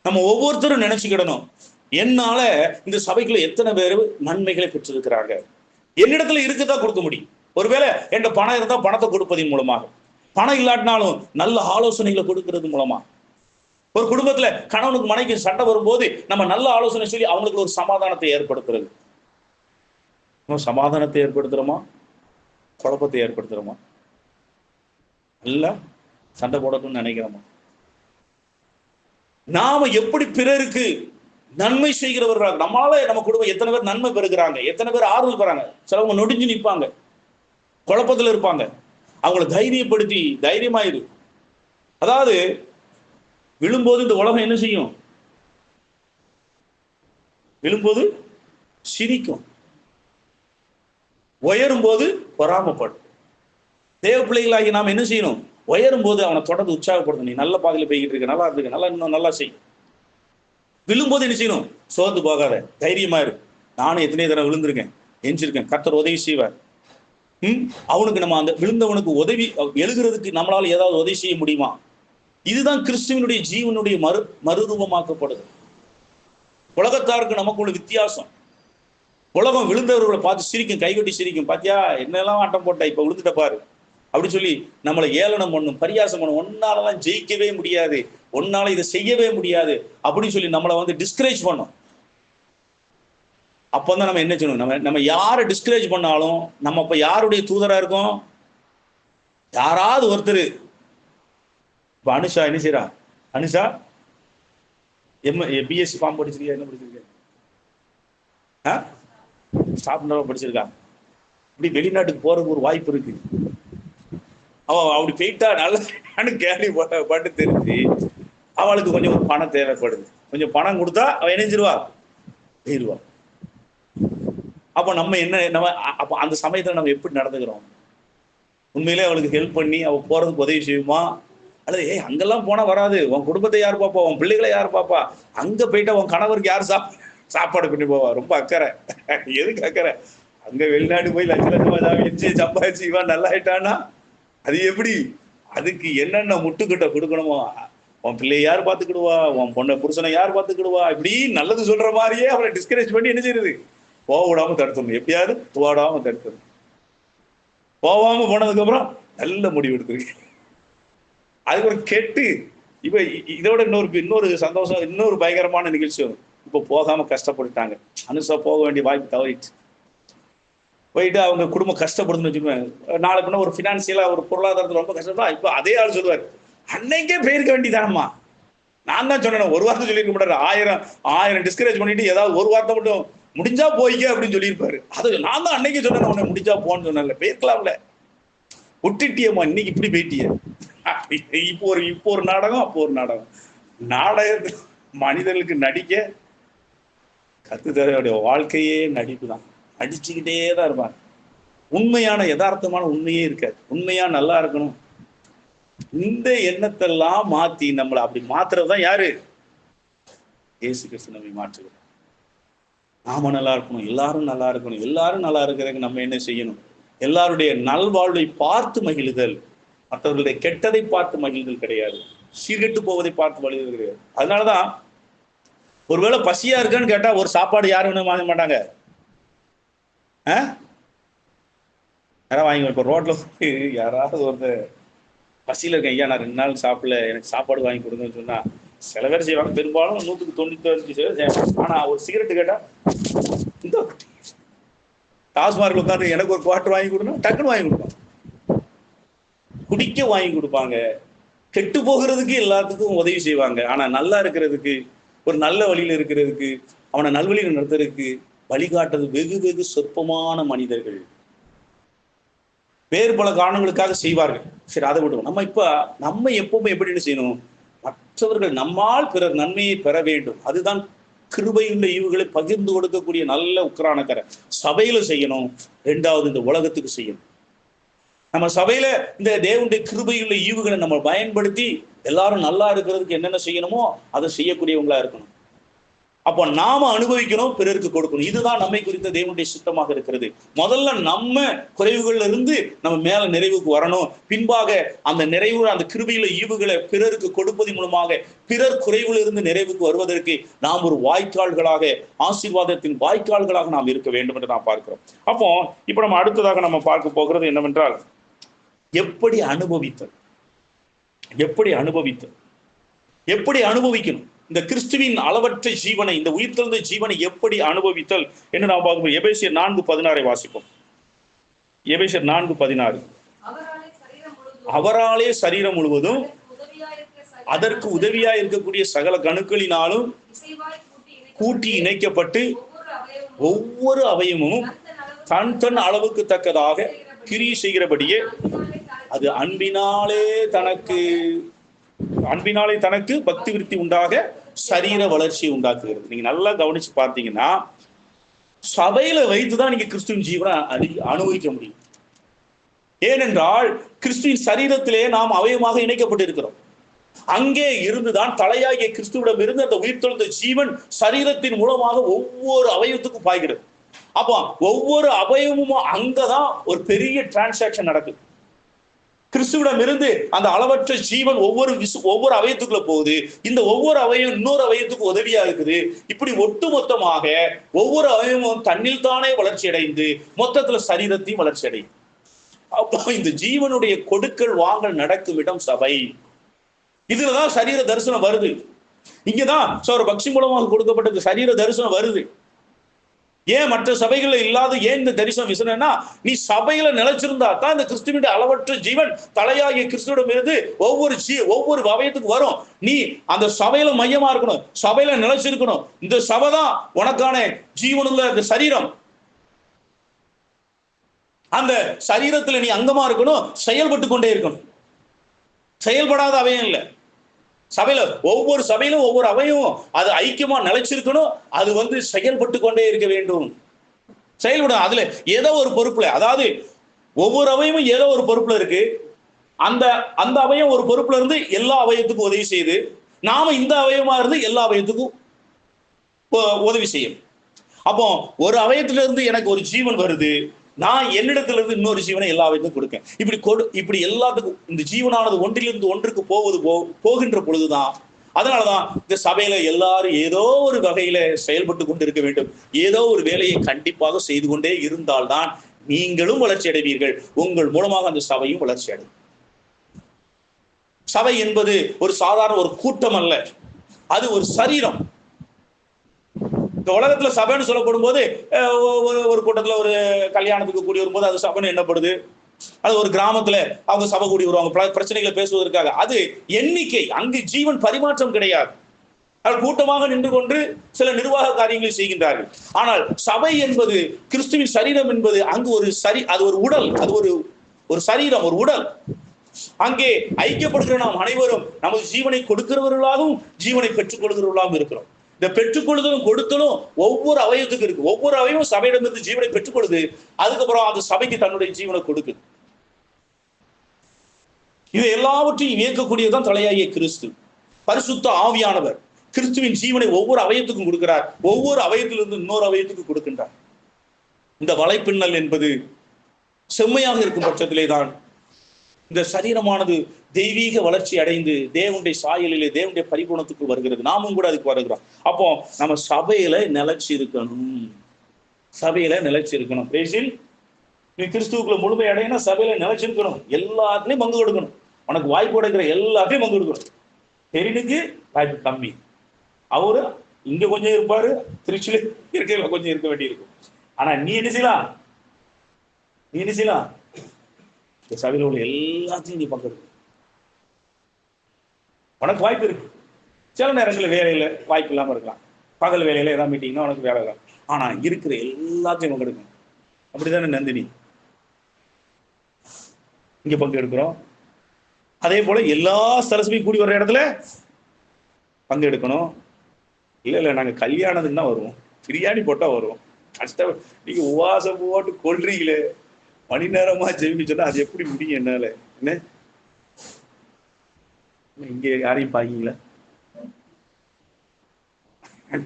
நம்ம ஒவ்வொருத்தரும் நினைச்சுக்கிடணும், என்னால இந்த சபைக்குள்ள எத்தனை பேர் நன்மைகளை பெற்றிருக்கிறாங்க. என்னிடத்துல இருக்குதான் கொடுக்க முடியும். ஒருவேளை என்கிட்ட பணம் இருந்தா பணத்தை கொடுப்பதன் மூலமாக, பணம் இல்லாட்டினாலும் நல்ல ஆலோசனைகளை கொடுக்கறது மூலமா, ஒரு குடும்பத்துல கணவனுக்கு மனைவிக்கு சண்டை வரும்போது நம்ம நல்ல ஆலோசனை சொல்லி அவங்களுக்கு ஒரு சமாதானத்தை ஏற்படுத்துறது. சமாதானத்தை ஏற்படுத்துறோமா, குழப்பத்தை ஏற்படுத்துறோமா, இல்ல சண்டை போடணும்னு நினைக்கிறோமா? நாம எப்படி பிறருக்கு நன்மை செய்கிறவர்களாக, நம்மளால நம்ம குடும்பம் எத்தனை பேர் நன்மை பெறுகிறாங்க, எத்தனை பேர் ஆறுதல் பெறாங்க. சிலவங்க நொடிஞ்சு நிற்பாங்க, குழப்பத்தில் இருப்பாங்க, அவங்கள தைரியப்படுத்தி தைரியமாயிரு. அதாவது விழும்போது இந்த உலகம் என்ன செய்யும்? விழும்போது சிரிக்கும், உயரும் போது பொறாமப்படும். தேவ பிள்ளைகளாகி நாம் என்ன செய்யணும்? உயரும் போது அவனை தொடர்ந்து உற்சாகப்படுத்தணும். நீ நல்ல பாதையில போய்கிட்டு இருக்க, நல்லா இருக்கு, நல்லா இன்னும் நல்லா செய். விழும்போது என்ன செய்யணும்? சோர்ந்து போகாத, தைரியமா இரு. நானும் எத்தனை தடவை விழுந்திருக்கேன், எஞ்சிருக்கேன், கர்த்தர் உதவி செய்வார். அவனுக்கு நம்ம அந்த விழுந்தவனுக்கு உதவி எழுகிறதுக்கு நம்மளால ஏதாவது உதவி செய்ய முடியுமா? இதுதான் கிறிஸ்துவனுடைய ஜீவனுடைய மறுரூபமாக்கப்படுது. உலகத்தாருக்கு நமக்குள்ள வித்தியாசம். உலகம் விழுந்தவர்களை பார்த்து சிரிக்கும், கைகொட்டி சிரிக்கும். பாத்தியா என்னெல்லாம் ஆட்டம் போட்ட, இப்ப விழுந்துட்ட பாரு அப்படி சொல்லி நம்மளை ஏளனம் பண்ணும், பரியாசம் பண்ணும். ஒன்னாலதான் ஜெயிக்கவே முடியாது, ஒன்னால இதை செய்யவே முடியாது அப்படின்னு சொல்லி நம்மளை டிஸ்கரேஜ் பண்ணும். அப்பதான் நம்ம என்ன செய்யணும்? நம்ம யாரை டிஸ்கரேஜ் பண்ணாலும் நம்ம அப்ப யாருடைய தூதரா இருக்கோம்? யாராவது ஒருத்தர். இப்ப அனுஷா என்ன செய்யறா? அனுஷா பிஎஸ்சி ஃபார்ம் படிச்சிருக்கா? என்ன படிச்சிருக்க? ஸ்டாஃப் படிச்சிருக்கா? இப்படி வெளிநாட்டுக்கு போறதுக்கு ஒரு வாய்ப்பு இருக்கு. அப்படி போயிட்டா நல்ல கேள்வி பட்டு தெரிஞ்சு அவளுக்கு கொஞ்சம் பணம் தேவைப்படுது. கொஞ்சம் பணம் கொடுத்தா அவ இணைஞ்சிருவா, போயிருவா. அப்ப நம்ம அந்த சமயத்துல நம்ம எப்படி நடந்துக்கிறோம்? உண்மையிலே அவளுக்கு ஹெல்ப் பண்ணி அவ போறதுக்கு உதவி செய்யுமா? அல்லது அங்கெல்லாம் போனா வராது, உன் குடும்பத்தை யார் பாப்பா, உன் பிள்ளைகளை யார் பாப்பா, அங்க போயிட்டா உன் கணவருக்கு யார் சாப்பாடு பண்ணி போவா? ரொம்ப அக்கறை. எதுக்கு அக்கறை? அங்க வெளிநாடு போய் லட்ச லட்சமா வச்சு சம்பாதிச்சு இவன் நல்லா ஆயிட்டானா அது எப்படி? அதுக்கு என்னென்ன முட்டுக்கிட்ட கொடுக்கணுமோ, உன் பிள்ளைய யார் பார்த்துக்கிடுவா, உன் பொண்ணை புருஷனை யார் பார்த்துக்கிடுவா, இப்படி நல்லது சொல்ற மாதிரியே அவளை டிஸ்கரேஜ் பண்ணி என்ன செய்யுது? போக விடாம தடுத்துடணும், எப்படியாவது போடாம தடுத்துடணும். போவாம போனதுக்கு அப்புறம் நல்ல முடிவு எடுத்துருக்கு. அதுக்கு ஒரு கெட்டு இப்ப இதோட இன்னொரு சந்தோஷம், இன்னொரு பயங்கரமான நிகழ்ச்சி. இப்ப போகாம கஷ்டப்பட்டுட்டாங்க. அனுசா போக வேண்டிய வாய்ப்பு தவறிட்டு போயிட்டு அவங்க குடும்பம் கஷ்டப்படுதுன்னு வச்சுக்கோங்க. நாளை பின்ன ஒரு பினான்சியலா ஒரு பொருளாதாரத்தில் ரொம்ப கஷ்டப்பா. இப்ப அதே ஆள் சொல்லுவார், அன்னைக்கே போயிருக்க வேண்டியதானம்மா, நான் தான் சொன்னேன், ஒரு வார்த்தை சொல்லியிருக்க மாட்டாரு. ஆயிரம் டிஸ்கரேஜ் பண்ணிட்டு ஏதாவது ஒரு வார்த்தை மட்டும் முடிஞ்சா போய்க்க அப்படின்னு சொல்லியிருப்பாரு. அது நான் தான் அன்னைக்கு சொன்னேன், உன்னை முடிஞ்சா போன்னு சொன்னேன்ல, போயிருக்கலாம்ல, விட்டுட்டியம்மா, இன்னைக்கு இப்படி போயிட்டிய. இப்போ ஒரு நாடகம், அப்போ ஒரு நாடகம். நாடகத்தில் மனிதர்களுக்கு நடிக்க கத்துத்தரையுடைய வாழ்க்கையே நடிப்பு தான். நடிச்சுக்கிட்டே தான் இருப்பாங்க. உண்மையான யதார்த்தமான உண்மையே இருக்காது. உண்மையா நல்லா இருக்கணும், இந்த எண்ணத்தெல்லாம் மாத்தி நம்மளை அப்படி மாத்துறதுதான் யாரு? இயேசு கிறிஸ்து நம்மை மாற்றுகிறோம். நாம நல்லா இருக்கணும், எல்லாரும் நல்லா இருக்கணும். எல்லாரும் நல்லா இருக்கிறதுக்கு நம்ம என்ன செய்யணும்? எல்லாருடைய நல்வாழ்வை பார்த்து மகிழுதல், மற்றவர்களுடைய கெட்டதை பார்த்து மகிழ்தல் கிடையாது, சீர்கெட்டு போவதை பார்த்து மகிழ்தல் கிடையாது. அதனாலதான் ஒருவேளை பசியா இருக்கான்னு கேட்டா ஒரு சாப்பாடு யாரும் வாங்க மாட்டாங்க. யாராவது வாங்கி, இப்ப ரோட்ல யாராவது ஒருத்தர் பசியில இருக்கேன், ஐயா நான் 2 நாள் சாப்பிடல, எனக்கு சாப்பாடு வாங்கி கொடுங்கன்னு சொன்னா சில பேர் செய்வாங்க. பெரும்பாலும் 100% ஆனா ஒரு சிகரெட்டு கேட்டா இந்த டாஸ்மார்க்ல உட்காந்து எனக்கு ஒரு குவார்டர் வாங்கி கொடுங்க, டக்குன்னு வாங்கி கொடுப்பாங்க. குடிக்க வாங்கி கொடுப்பாங்க. கெட்டு போகிறதுக்கு எல்லாத்துக்கும் உதவி செய்வாங்க. ஆனா நல்லா இருக்கிறதுக்கு, ஒரு நல்ல வழியில இருக்கிறதுக்கு, அவனை நல்வழியில நடத்துறதுக்கு வழிகாட்டுறது வெகு வெகு சொற்பமான மனிதர்கள். வேறு பல காரணங்களுக்காக செய்வார்கள். சரி, அதை விடுவோம். நம்ம எப்பவுமே எப்படி செய்யணும்? மற்றவர்கள் நம்மால் பிறர் நன்மையை பெற வேண்டும். அதுதான் கிருபையுள்ள ஈவுகளை பகிர்ந்து கொடுக்கக்கூடிய நல்ல உக்கரானக்கரை. சபையில செய்யணும். 2வது இந்த உலகத்துக்கு செய்யணும். நம்ம சபையில இந்த தேவனுடைய கிருபையுள்ள ஈவுகளை நம்ம பயன்படுத்தி எல்லாரும் நல்லா இருக்கிறதுக்கு என்னென்ன செய்யணுமோ அதை செய்யக்கூடியவங்களா இருக்கணும். அப்போ நாம அனுபவிக்கணும், பிறருக்கு கொடுக்கணும். இதுதான் நம்மை குறித்த தேவனுடைய சித்தமாக இருக்கிறது. முதல்ல நம்ம குறைவுகள்ல இருந்து நம்ம மேல நிறைவுக்கு வரணும். பின்பாக அந்த நிறைவு, அந்த கிருபையில ஈவுகளை பிறருக்கு கொடுப்பதன் மூலமாக பிறர் குறைவுல இருந்து நிறைவுக்கு வருவதற்கு நாம் ஒரு வாய்க்கால்களாக, ஆசீர்வாதத்தின் வாய்க்கால்களாக நாம் இருக்க வேண்டும் என்று நாம் பார்க்கிறோம். அப்போ இப்ப நம்ம அடுத்ததாக நம்ம பார்க்க போகிறது என்னவென்றால், எப்படி அனுபவித்தல், எப்படி அனுபவித்தல், எப்படி அனுபவிக்கணும். இந்த கிறிஸ்துவின் அளவற்ற ஜீவனை, இந்த உயிர்த்தெழுந்த ஜீவனை எப்படி அனுபவித்தல் என்று நாம் பார்க்கணும். எபேசியர் 4:16 வாசிப்போம். எபேசியர் 4:16. அவராலே சரீரம் முழுவதும் அதற்கு உதவியா இருக்கக்கூடிய சகல கணுக்களினாலும் கூட்டி இணைக்கப்பட்டு ஒவ்வொரு அவயமும் தன் தன் அளவுக்கு தக்கதாக கிரியை செய்கிறபடியே அது அன்பினாலே தனக்கு பக்தி விருத்தி உண்டாக சரீர வளர்ச்சியை உண்டாக்குகிறது. நீங்க நல்லா கவனிச்சு பார்த்தீங்கன்னா, சபையில வைத்துதான் நீங்க கிறிஸ்துவின் ஜீவனை அனுபவிக்க முடியும். ஏனென்றால் கிறிஸ்துவின் சரீரத்திலே நாம் அவயமாக இணைக்கப்பட்டு இருக்கிறோம். அங்கே இருந்துதான் தலையாகிய கிறிஸ்துவிடம் இருந்து அந்த உயிர்த்தெழுந்த ஜீவன் சரீரத்தின் மூலமாக ஒவ்வொரு அவயத்துக்கும் பாய்கிறது. அப்போ ஒவ்வொரு அவயமும் அங்கதான் ஒரு பெரிய டிரான்சாக்சன் நடக்குது. கிறிஸ்துவிடம் இருந்து அந்த அளவற்ற ஜீவன் ஒவ்வொரு அவயத்துக்குள்ள போகுது. இந்த ஒவ்வொரு அவயம் இன்னொரு அவயத்துக்கு உதவியா இருக்குது. இப்படி ஒட்டுமொத்தமாக ஒவ்வொரு அவயமும் தன்னில் தானே வளர்ச்சி அடைந்து மொத்தத்துல சரீரத்தையும் வளர்ச்சி அடையும். அப்போ இந்த ஜீவனுடைய கொடுக்கல் வாங்கல் நடக்கும் இடம் சபை. இதுலதான் சரீர தரிசனம் வருது. இங்கதான் பக்தி மூலமாக கொடுக்கப்பட்ட சரீர தரிசனம் வருது. ஏன் மற்ற சபைகள்ல இல்லாத ஏன் இந்த தரிசனம் விசனம்னா, நீ சபையில நிலைச்சிருந்தா தான் இந்த கிறிஸ்துவின் அளவற்ற ஜீவன் தலையாகிய கிறிஸ்துவிடம் இருந்து ஒவ்வொரு அவயத்துக்கு வரும். நீ அந்த சபையில மையமா இருக்கணும், சபையில நிலைச்சிருக்கணும். இந்த சபை தான் உனக்கான ஜீவனுள்ள இந்த சரீரம். அந்த சரீரத்துல நீ அங்கமா இருக்கணும், செயல்பட்டு கொண்டே இருக்கணும். செயல்படாத அவயம் இல்லை. சபையில ஒவ்வொரு சபையிலும் ஒவ்வொரு அவையும் அது ஐக்கியமா நிலைச்சிருக்கணும். அது செயல்பட்டு கொண்டே இருக்க வேண்டும். செயல்படும். அதுல ஏதோ ஒரு பொறுப்புல, அதாவது ஒவ்வொரு அவையும் ஏதோ ஒரு பொறுப்புல இருக்கு. அந்த அவையும் ஒரு பொறுப்புல இருந்து எல்லா அவயத்துக்கும் உதவி செய்யுது. நாம இந்த அவயமா இருந்து எல்லா அவயத்துக்கும் உதவி செய்யும். அப்போ ஒரு அவயத்துல இருந்து எனக்கு ஒரு ஜீவன் வருது, நான் என்னிடத்துல இருந்து இன்னொரு ஜீவனை எல்லா அவயத்துக்கும் கொடுக்கேன். இப்படி எல்லாத்துக்கும் இந்த ஜீவனானது ஒன்றிலிருந்து ஒன்றுக்கு போகின்ற பொழுதுதான், அதனாலதான் இந்த சபையில எல்லாரும் ஏதோ ஒரு வகையில செயல்பட்டு கொண்டு இருக்க வேண்டும். ஏதோ ஒரு வேலையை கண்டிப்பாக செய்து கொண்டே இருந்தால்தான் நீங்களும் வளர்ச்சி அடைவீர்கள், உங்கள் மூலமாக அந்த சபையும் வளர்ச்சி அடையும். சபை என்பது ஒரு சாதாரண ஒரு கூட்டம் அல்ல, அது ஒரு சரீரம். இந்த உலகத்துல சபைன்னு சொல்லப்படும் போது ஒரு கூட்டத்துல ஒரு கல்யாணத்துக்கு கூடி வரும்போது அது சபைன்னு என்னப்படுது. அது ஒரு கிராமத்துல அவங்க சபை கூடி வருவாங்க பிரச்சனைகளை பேசுவதற்காக. அது எண்ணிக்கை, அங்கு ஜீவன் பரிமாற்றம் கிடையாது. அவர்கள் கூட்டமாக நின்று கொண்டு சில நிர்வாக காரியங்களை செய்கின்றார்கள். ஆனால் சபை என்பது, கிறிஸ்துவின் சரீரம் என்பது அங்கு அது ஒரு உடல், அது ஒரு சரீரம், ஒரு உடல். அங்கே ஐக்கியப்படுகிற நாம் அனைவரும் நமது ஜீவனை கொடுக்கிறவர்களாகவும் ஜீவனை பெற்றுக் கொள்கிறவர்களாகவும் இருக்கிறோம். இந்த பெற்றுக்கொள்ளுதலும் கொடுத்தலும் ஒவ்வொரு அவயத்துக்கு இருக்கு. ஒவ்வொரு அவயமும் சபையிடமிருந்து ஜீவனை பெற்றுக்கொள்ளுது. அதுக்கப்புறம் அந்த சபைக்கு தன்னுடைய ஜீவனை கொடுக்குது. இது எல்லாவற்றையும் இயக்கக்கூடியதுதான் தலையாகிய கிறிஸ்து. பரிசுத்த ஆவியானவர் கிறிஸ்துவின் ஜீவனை ஒவ்வொரு அவயத்துக்கும் கொடுக்கிறார். ஒவ்வொரு அவயத்திலிருந்து இன்னொரு அவயத்துக்கு கொடுக்கின்றார். இந்த வலைப்பின்னல் என்பது செம்மையாக இருக்கும் பட்சத்திலே தான் இந்த சரீரமானது தெய்வீக வளர்ச்சி அடைந்து தேவனுடைய சாயலிலே தேவனுடைய பரிபூர்ணத்துக்கு வருகிறது. நாமும் கூட அதுக்கு வருகிறோம். அப்போ நம்ம சபையில நிலைச்சி இருக்கணும். சபையில நிலைச்சி இருக்கணும். பேசில் நீ கிறிஸ்துவுக்குள்ள முழுமை அடையினா சபையில நிலைச்சிருக்கணும். எல்லாத்துலயும் பங்கு கொடுக்கணும். உனக்கு வாய்ப்பு கொடுக்கிற எல்லாத்தையும் பங்கு கொடுக்கணும். தெரினுக்கு வாய்ப்பு கம்மி. அவரு இங்க கொஞ்சம் இருப்பாரு, திருச்சியில இருக்கையில கொஞ்சம் இருக்க வேண்டி இருக்கும். ஆனா நீ என்ன செய்யலாம்? சபையில் உள்ள எல்லாத்தையும் நீ பங்கெடுக்க உனக்கு வாய்ப்பு இருக்கு. சில நேரங்களில் வேலையில வாய்ப்பு இல்லாம இருக்கலாம். பகல் வேலையில ஏதாவது மீட்டிங்னா உனக்கு வேலை இல்லை. ஆனா இருக்கிற எல்லாத்தையும் பங்கெடுக்கணும். அப்படித்தானே நந்தினி? இங்க பங்கெடுக்கிறோம். அதே போல எல்லா சரஸ்வதி கூடி வர்ற இடத்துல பங்கெடுக்கணும். இல்ல நாங்க கல்யாணத்துக்கு தான் வருவோம், பிரியாணி போட்டா வருவோம். கஷ்டம். நீங்க உவாசம் போட்டு கொள்றீங்களே, மணி நேரமா ஜெயிச்சோன்னா அது எப்படி முடியும் என்னால? என்ன இங்க யாரையும் பாக்கீங்களா?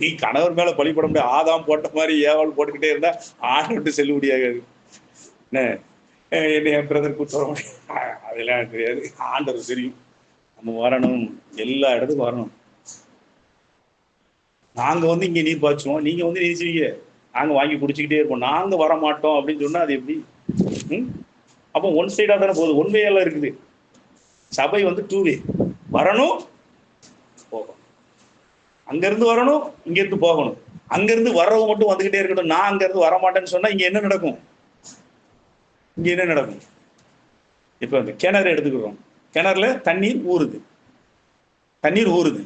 நீ கணவர் மேல பழிபட முடியாது. ஆதாம் போட்ட மாதிரி ஏவாள் போட்டுக்கிட்டே இருந்தா ஆண்டு செல்லுபடியாகாது. என்ன என்ன என் பிரதர் கூட்டு வர முடியும், அதெல்லாம் எனக்கு தெரியாது. ஆண்டவர் தெரியும். நம்ம வரணும், எல்லா இடத்துக்கும் வரணும். நாங்க வந்து இங்க நீர் பாய்ச்சுவோம், நீங்க வந்து நீர் செய்வீங்க, நாங்க வாங்கி குடிச்சுக்கிட்டே இருப்போம், நாங்க வர மாட்டோம் அப்படின்னு சொன்னா அது எப்படி? அப்போ ஒன் சைடா தானே போகுது, ஒன் வே எல்லாம் இருக்குது. சபை வந்து டூ வே, வரணும் போகணும், அங்க இருந்து வரணும், இங்க இருந்து போகணும். அங்க இருந்து வர்றவங்க மட்டும் வந்துகிட்டே இருக்கட்டும், நான் அங்க இருந்து வர மாட்டேன்னு சொன்னா இங்க என்ன நடக்கும்? இங்க என்ன நடக்கும்? இப்ப அந்த கிணறு எடுத்துக்கிறோம், கிணறுல தண்ணீர் ஊறுது, தண்ணீர் ஊறுது.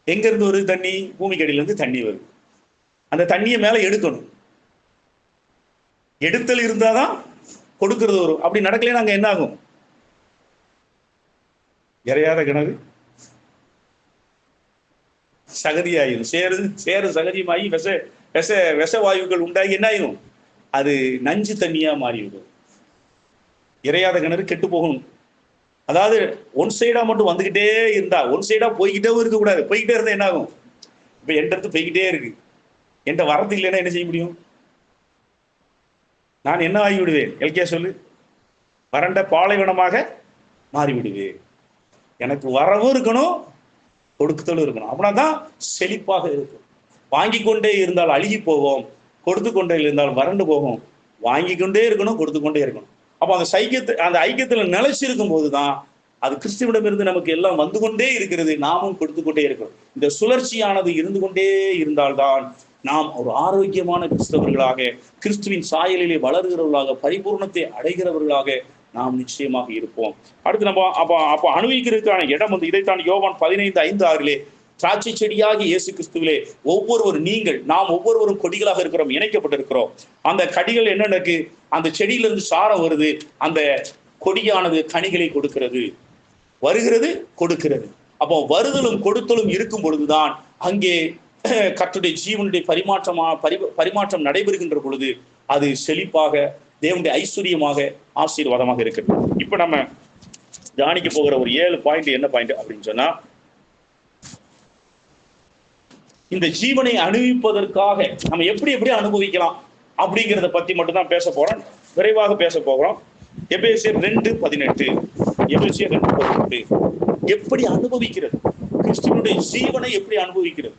எங்க இருந்து வருது தண்ணி? பூமிக்கடியில இருந்து தண்ணி வருது. அந்த தண்ணியை மேல எடுக்கணும், எடுத்தல் இருந்தாதான் கொடுக்கிறது வரும். அப்படி நடக்கலைன்னா அங்க என்ன ஆகும்? இறையாத கிணறு சகதியாயிரும், சேரு சகதியுமாகி விஷ வாயுக்கள் உண்டாகி என்ன ஆயிரும்? அது நஞ்சு தண்ணியா மாறிவிடும். இறையாத கிணறு கெட்டு போகணும். அதாவது ஒன் சைடா மட்டும் வந்துகிட்டே இருந்தா, ஒன் சைடா போய்கிட்டே இருக்கக்கூடாது. போய்கிட்டே இருந்தா என்ன ஆகும்? இப்ப என்கிட்ட போய்கிட்டே இருக்கு, என்கிட்ட வரது இல்லைன்னா என்ன செய்ய முடியும்? நான் என்ன ஆகி விடுவேன்? எல்கே சொல்லு. வறண்ட பாலைவனமாக மாறிவிடுவேன். எனக்கு வரவும் இருக்கணும், கொடுக்குதலும் இருக்கணும். அப்படின்னா தான் செழிப்பாக இருக்கும். வாங்கி கொண்டே இருந்தால் அழுகி போவோம், கொடுத்து கொண்டே இருந்தால் வறண்டு போகும். வாங்கி கொண்டே இருக்கணும், கொடுத்து கொண்டே இருக்கணும். அப்போ அந்த ஐக்கியத்துல நிலைச்சிருக்கும் போதுதான் அது கிறிஸ்துவிடமிருந்து நமக்கு எல்லாம் வந்து கொண்டே இருக்கிறது, நாமும் கொடுத்து கொண்டே இருக்கிறோம். இந்த சுழற்சியானது இருந்து கொண்டே இருந்தால்தான் நாம் ஒரு ஆரோக்கியமான கிறிஸ்தவர்களாக, கிறிஸ்துவின் சாயலிலே வளர்கிறவர்களாக, பரிபூர்ணத்தை அடைகிறவர்களாக நாம் நிச்சயமாக இருப்போம். அடுத்து நம்ம அப்போ அனுபவிக்கிறதுக்கான இடம் வந்து இதைத்தான் யோவான் 15:5-6 திராட்சை செடியாகி இயேசு கிறிஸ்துவிலே நாம் ஒவ்வொருவரும் கொடிகளாக இருக்கிறோம், இணைக்கப்பட்டிருக்கிறோம். அந்த கடிகள் என்ன நடக்கு? அந்த செடியிலிருந்து சாரம் வருது, அந்த கொடியானது கனிகளை கொடுக்கிறது, வருகிறது, கொடுக்கிறது. அப்போ வருதலும் கொடுத்தலும் இருக்கும் பொழுதுதான் அங்கே கர்த்தருடைய ஜீவனுடைய பரிமாற்றம் நடைபெறுகின்ற பொழுது அது செழிப்பாக, தேவனுடைய ஐஸ்வர்யமாக, ஆசீர்வாதமாக இருக்கிறது. இப்ப நம்ம தியானிக்க போகிற ஒரு 7 பாயிண்ட் என்ன பாயிண்ட் அப்படின்னு சொன்னா, இந்த ஜீவனை அனுபவிப்பதற்காக நம்ம எப்படி அனுபவிக்கலாம் அப்படிங்கிறத பத்தி மட்டும் தான் பேச போறோம், விரைவாக பேச போகிறோம். எபேசியர் 2:18, எபேசியர் 2:18 எப்படி அனுபவிக்கிறது, கிறிஸ்துவனுடைய ஜீவனை எப்படி அனுபவிக்கிறது?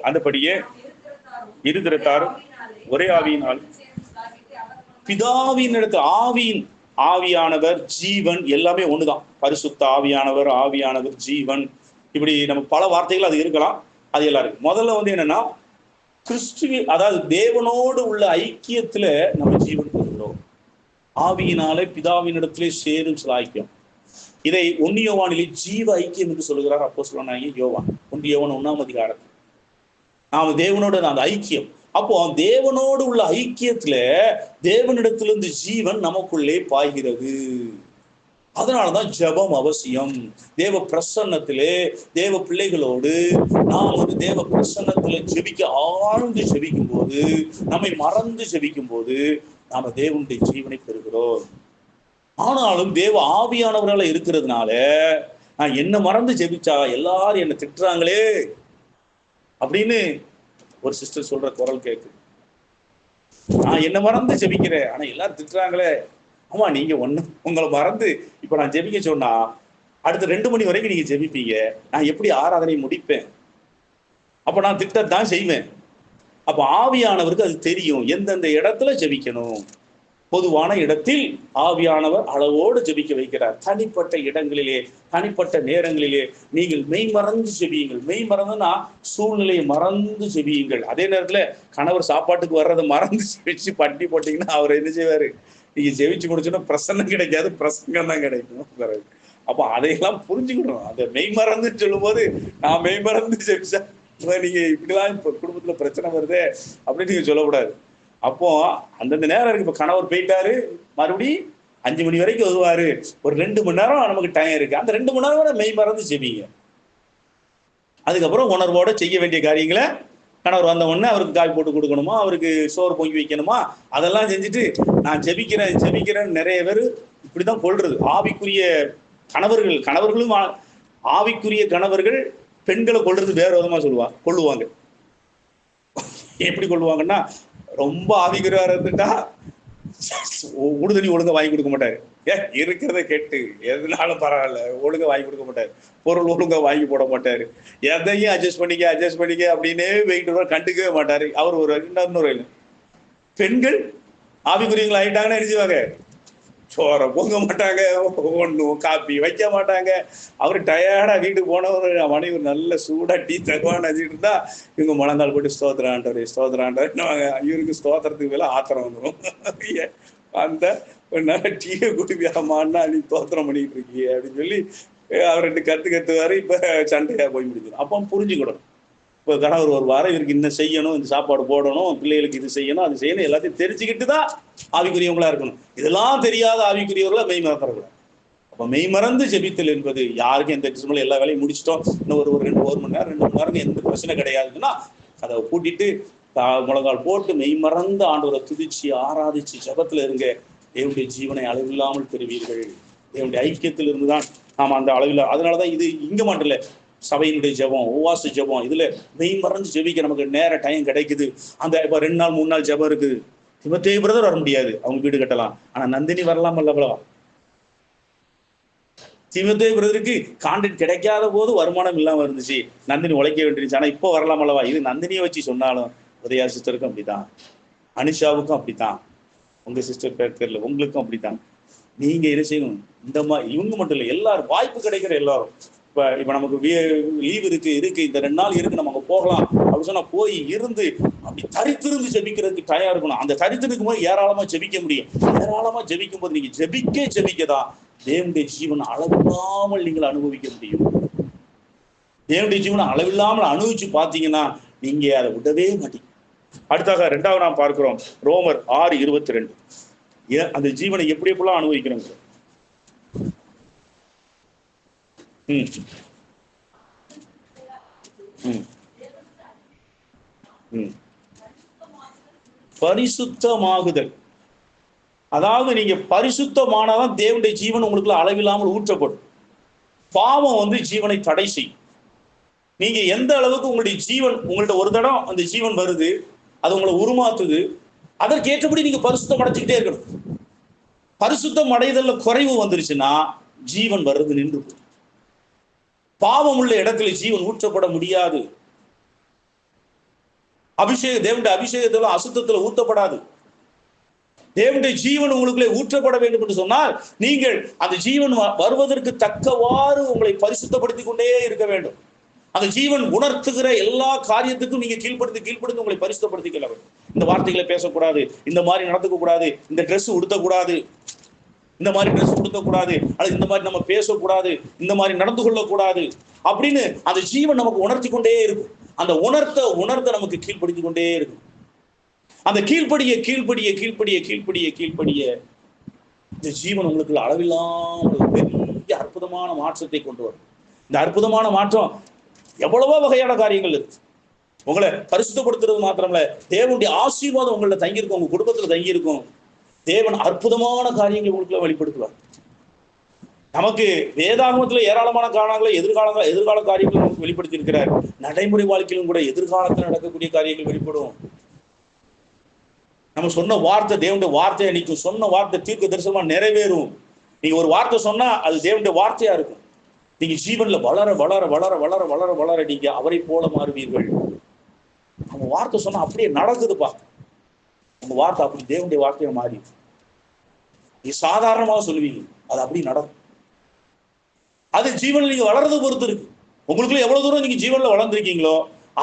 அந்தபடியே இருதிரத்தாரும் ஒரே ஆவியினால் பிதாவின் இடத்து ஆவியானவர் ஜீவன் எல்லாமே ஒண்ணுதான். பரிசுத்த ஆவியானவர் ஜீவன், இப்படி நம்ம பல வார்த்தைகள் அது இருக்கலாம், அது எல்லாம் இருக்கு. முதல்ல வந்து என்னன்னா, அதாவது தேவனோடு உள்ள ஐக்கியத்துல நம்ம ஜீவன் பெறுகிறோம். ஆவியினாலே பிதாவின் இடத்திலே சேரும் சில ஐக்கியம். இதை 1 யோவானிலே ஜீவ ஐக்கியம் என்று சொல்லுகிறார் அப்போஸ்தலனாகிய யோவான். 1 யோவான் 1 நாம தேவனோட அந்த ஐக்கியம். அப்போ தேவனோடு உள்ள ஐக்கியத்துல தேவனிடத்திலிருந்து ஜீவன் நமக்குள்ளே பாய்கிறது. அதனாலதான் ஜெபம் அவசியம். தேவ பிரசன்னத்திலே தேவ பிள்ளைகளோடு நாம் ஒரு தேவ பிரசன்னத்திலே ஆழ்ந்து ஜெபிக்கும் போது, நம்மை மறந்து ஜெபிக்கும் போது நாம தேவனுடைய ஜீவனை பெறுகிறோம். ஆனாலும் தேவ ஆவியானவர்களால இருக்கிறதுனால நான் என்ன மறந்து ஜெபிச்சா எல்லாரும் என்ன திட்டுறாங்களே அப்படின்னு ஒரு சிஸ்டர் சொல்ற குரல் கேட்கு. நான் என்ன மறந்து ஜெபிக்கிறேன், ஆனா எல்லாரும் திட்டுறாங்களே. ஆமா, நீங்க உங்களை மறந்து இப்ப நான் ஜெபிக்க சொன்னா அடுத்த 2 மணி வரைக்கும் நீங்க ஜெபிப்பீங்க, நான் எப்படி ஆராதனை முடிப்பேன்? அப்ப நான் திட்டத்தான் செய்வேன். அப்ப ஆவியானவருக்கு அது தெரியும் எந்தெந்த இடத்துல ஜெபிக்கணும். பொதுவான இடத்தில் ஆவியானவர் அளவோடு ஜெபிக்க வைக்கிறார். தனிப்பட்ட இடங்களிலே, தனிப்பட்ட நேரங்களிலே நீங்கள் மெய்மறந்து ஜெபியுங்கள். மெய்மறந்துன்னா சூழ்நிலையை மறந்து ஜெபியுங்கள். அதே நேரத்துல கணவர் சாப்பாட்டுக்கு வர்றதை மறந்து ஜெபிச்சு பட்டி போட்டீங்கன்னா அவர் என்ன செய்வாரு? நீங்க ஜெபிச்சு முடிச்சோன்னா பிரசன்னம் கிடைக்காது, பிரசங்கம் தான் கிடைக்கும். அப்போ அதையெல்லாம் புரிஞ்சுக்கணும். அந்த மெய்மறந்து சொல்லும் போது நான் மெய்மறந்து ஜெபிச்சா நீங்க இப்படிலாம் இப்ப குடும்பத்துல பிரச்சனை வருது அப்படின்னு நீங்க சொல்லக்கூடாது. அப்போ அந்தந்த நேரம் இருக்கு. இப்ப கணவர் போயிட்டாரு, மறுபடியும் 5 மணி வரைக்கும் வருவாரு, ஒரு 2 மணி நேரம் நமக்கு டைம் இருக்கு. அந்த 2 மணி நேரம் மெய் மறந்து செய்வீங்க. அதுக்கப்புறம் உணர்வோட செய்ய வேண்டிய காரியங்களை, கணவர் வந்த உடனே அவருக்கு காய் போட்டு கொடுக்கணுமா, அவருக்கு சோறு பொங்கி வைக்கணுமா, அதெல்லாம் செஞ்சுட்டு நான் ஜெபிக்கிறேன் நிறைய பேர் இப்படிதான் கொள்றது. ஆவிக்குரிய கணவர்களும் ஆவிக்குரிய கணவர்கள் பெண்களை கொள்றது வேற விதமா கொள்ளுவாங்க. எப்படி கொள்ளுவாங்கன்னா, ரொம்ப ஆவிக்குறியா இருந்துட்டா உடுதண்ணி ஒழுங்கா வாங்கி கொடுக்க மாட்டாரு. இருக்கிறத கேட்டு எதுனாலும் பரவாயில்ல, ஒழுங்கா வாங்கி கொடுக்க மாட்டாரு. பொருள் ஒழுங்கா வாங்கி போட மாட்டாரு. எதையும் அட்ஜஸ்ட் பண்ணிக்க அப்படின்னே வெயிட்டு கண்டுக்கவே மாட்டாரு. அவர் ஒரு இன்னொரு பெண்கள் ஆவிக்குரியவங்களை ஆயிட்டாங்கன்னா என்ன செய்வாங்க? சோற பொங்க மாட்டாங்க, ஒன்றும் காப்பி வைக்க மாட்டாங்க. அவரு டயர்டா வீட்டுக்கு போனவர் மனைவி நல்ல சூடா டீ தருவான்னு வச்சுட்டு இருந்தா இவங்க முழங்கால் போட்டு ஸ்தோத்திராண்டவர் இவருக்கு ஸ்தோத்திரத்துக்கு மேல ஆத்திரம் வந்துடும். அந்த டீயை குடிப்பியாமான்னா நீ ஸ்தோத்திரம் பண்ணிட்டு இருக்கிய அப்படின்னு சொல்லி அவர் 2 கத்துவாரு. இப்ப சண்டையா போய் முடிஞ்சிடும். அப்போ புரிஞ்சுக்கிடணும். இப்போ கணவர் ஒரு வாரம் இவருக்கு இன்னும் செய்யணும், இந்த சாப்பாடு போடணும், பிள்ளைகளுக்கு இது செய்யணும், அது செய்யணும், எல்லாத்தையும் தெரிஞ்சுக்கிட்டு தான் ஆவிக்குரியவங்களா இருக்கணும். இதெல்லாம் தெரியாத ஆவிக்குரியவர்களா மெய் மறந்துடக்கூடாது. அப்ப மெய் மறந்து ஜெபித்தல் என்பது யாருக்கும் எந்த டிஸ்பிள் எல்லா வேலையும் முடிச்சிட்டோம், இன்னும் ஒரு 1 மணி நேரம் 2 மணி நேரம் எந்த பிரச்சனை கிடையாதுன்னா அதை கூட்டிட்டு முழங்கால் போட்டு மெய் மறந்து ஆண்டவரை துதிச்சு ஆராதிச்சு ஜபத்துல இருங்க. தேவனுடைய ஜீவனை அளவில்லாமல் பெறுவீர்கள். தேவனுடைய ஐக்கியத்தில் இருந்துதான் நாம அந்த அளவில். அதனாலதான் இது இங்க மட்டும் இல்ல, சபையினுடைய ஜெபம், உபவாச ஜெபம், இதுல மெய் மறந்து ஜெபிக்க நமக்கு நேர டைம் கிடைக்குது. அந்த இப்ப 2 நாள் 3 நாள் ஜெபம் இருக்குது. திமோத்தேயு பிரதர் வர முடியாது, அவங்க வீடு கட்டலாம். ஆனா நந்தினி வரலாம் அல்லவா? திமோத்தேயு பிரதருக்கு கான்ட்ராக்ட் கிடைக்காத போது வருமானம் இல்லாம இருந்துச்சு, நந்தினி உழைக்க வேண்டியிருச்சு. ஆனா இப்போ வரலாம் அல்லவா? இது நந்தினியை வச்சு சொன்னாலும் உதயா சிஸ்டருக்கும் அப்படித்தான், அனிஷாவுக்கும் அப்படித்தான், உங்க சிஸ்டர் பேர் தெரியல, உங்களுக்கும் அப்படித்தான். நீங்க என்ன செய்யணும்? இந்த மாதிரி இவங்க மட்டும் இல்லை, எல்லாரும் வாய்ப்பு கிடைக்கிற எல்லாரும். இப்ப நமக்கு லீவ் இருக்கு, இந்த 2 நாள் இருக்கு, நம்ம அங்க போகலாம் அப்படின்னு சொன்னா போய் இருந்து அப்படி தரித்திருந்து ஜெபிக்கிறதுக்கு தயார் இருக்கணும். அந்த தரித்திருக்கும் போது ஏராளமா ஜெபிக்க முடியும். ஏராளமா ஜெபிக்கும் போது நீங்க ஜெபிக்கதான் தேவனுடைய ஜீவன் அளவில்லாமல் நீங்கள் அனுபவிக்க முடியும். தேவனுடைய ஜீவனை அளவில்லாமல் அனுபவிச்சு பார்த்தீங்கன்னா நீங்க அதை விடவே மாட்டீங்க. அடுத்தாக 2வது நாம் பார்க்கிறோம் ரோமர் 6:22. அந்த ஜீவனை எப்படி எப்படிலாம் அனுபவிக்கிறோம். பரிசுத்தமாகுதல், அதாவது நீங்க பரிசுத்தமானதான் தேவனுடைய ஜீவன் உங்களுக்குள்ள அளவில்லாமல் ஊற்றப்படும். பாவம் ஜீவனை தடை செய்யும். நீங்க எந்த அளவுக்கு உங்களுடைய ஜீவன் உங்கள்ட்ட ஒரு தடம் அந்த ஜீவன் வருது, அது உங்களை உருமாத்துது, அதற்கேற்றபடி நீங்க பரிசுத்தம் அடைச்சுக்கிட்டே இருக்கணும். பரிசுத்தம் அடைதல்ல குறைவு வந்துருச்சுன்னா ஜீவன் வர்றது நின்று போகும். பாவம் உள்ள இடத்துல ஜீவன் ஊற்றப்பட முடியாது. தேவனுடைய அபிஷேகத்துல அசுத்தத்துல ஊற்றப்படாது. தேவனுடைய ஜீவன் உங்களுக்குள்ளே ஊற்றப்பட வேண்டும் என்று சொன்னால் நீங்கள் அந்த ஜீவன் வருவதற்கு தக்கவாறு உங்களை பரிசுத்தப்படுத்திக் கொண்டே இருக்க வேண்டும். அந்த ஜீவன் உணர்த்துகிற எல்லா காரியத்துக்கும் நீங்க கீழ்ப்படுத்தி உங்களை பரிசுத்தப்படுத்திக்கல வேண்டும். இந்த வார்த்தைகளை பேசக்கூடாது, இந்த மாதிரி நடந்துக்க கூடாது, இந்த ட்ரெஸ் உடுத்தக்கூடாது, இந்த மாதிரி ட்ரெஸ் உடுத்தக்கூடாது, அல்லது இந்த மாதிரி நம்ம பேசக்கூடாது, இந்த மாதிரி நடந்து கொள்ளக்கூடாது அப்படின்னு அந்த ஜீவன் நமக்கு உணர்த்தி கொண்டே இருக்கும். அந்த உணர்த்த நமக்கு கீழ்ப்படுத்திக் கொண்டே இருக்கும். அந்த கீழ்ப்படிய இந்த ஜீவன் உங்களுக்கு அளவில்லாமல் பெரிய அற்புதமான மாற்றத்தை கொண்டு வரும். இந்த அற்புதமான மாற்றம் எவ்வளவோ வகையான காரியங்கள் இருக்கு. உங்களை பரிசுத்தப்படுத்துறது மாத்திரமல்ல, தேவனுடைய ஆசீர்வாதம் உங்களை தங்கியிருக்கும், உங்க குடும்பத்துல தங்கியிருக்கும். தேவன் அற்புதமான காரியங்களை உங்களுக்குள்ள வெளிப்படுத்துவார். நமக்கு வேதாகமத்துல ஏராளமான காரணங்களை எதிர்கால காரியங்களை நமக்கு வெளிப்படுத்தி இருக்கிறார். நடைமுறை வாழ்க்கையிலும் கூட எதிர்காலத்தில் நடக்கக்கூடிய காரியங்கள் வெளிப்படும். நம்ம சொன்ன வார்த்தை தேவனுடைய வார்த்தை, அன்னைக்கு சொன்ன வார்த்தை தீர்க்க தரிசனமா நிறைவேறும். நீங்க ஒரு வார்த்தை சொன்னா அது தேவனுடைய வார்த்தையா இருக்கும். நீங்க ஜீவன்ல வளர வளர வளர வளர வளர வளர நீங்க அவரை போல மாறுவீர்கள். அவங்க வார்த்தை சொன்னா அப்படியே நடக்குதுப்பா. உங்க வார்த்தை அப்படி தேவனுடைய வார்த்தையா மாறி நீ சாதாரணமாக சொல்லுவீங்க, அது அப்படி நடக்கும். அது ஜீவன்ல நீங்க வளர்றதை பொறுத்து இருக்கு. உங்களுக்குள்ள எவ்வளவு தூரம் நீங்க ஜீவன்ல வளர்ந்துருக்கீங்களோ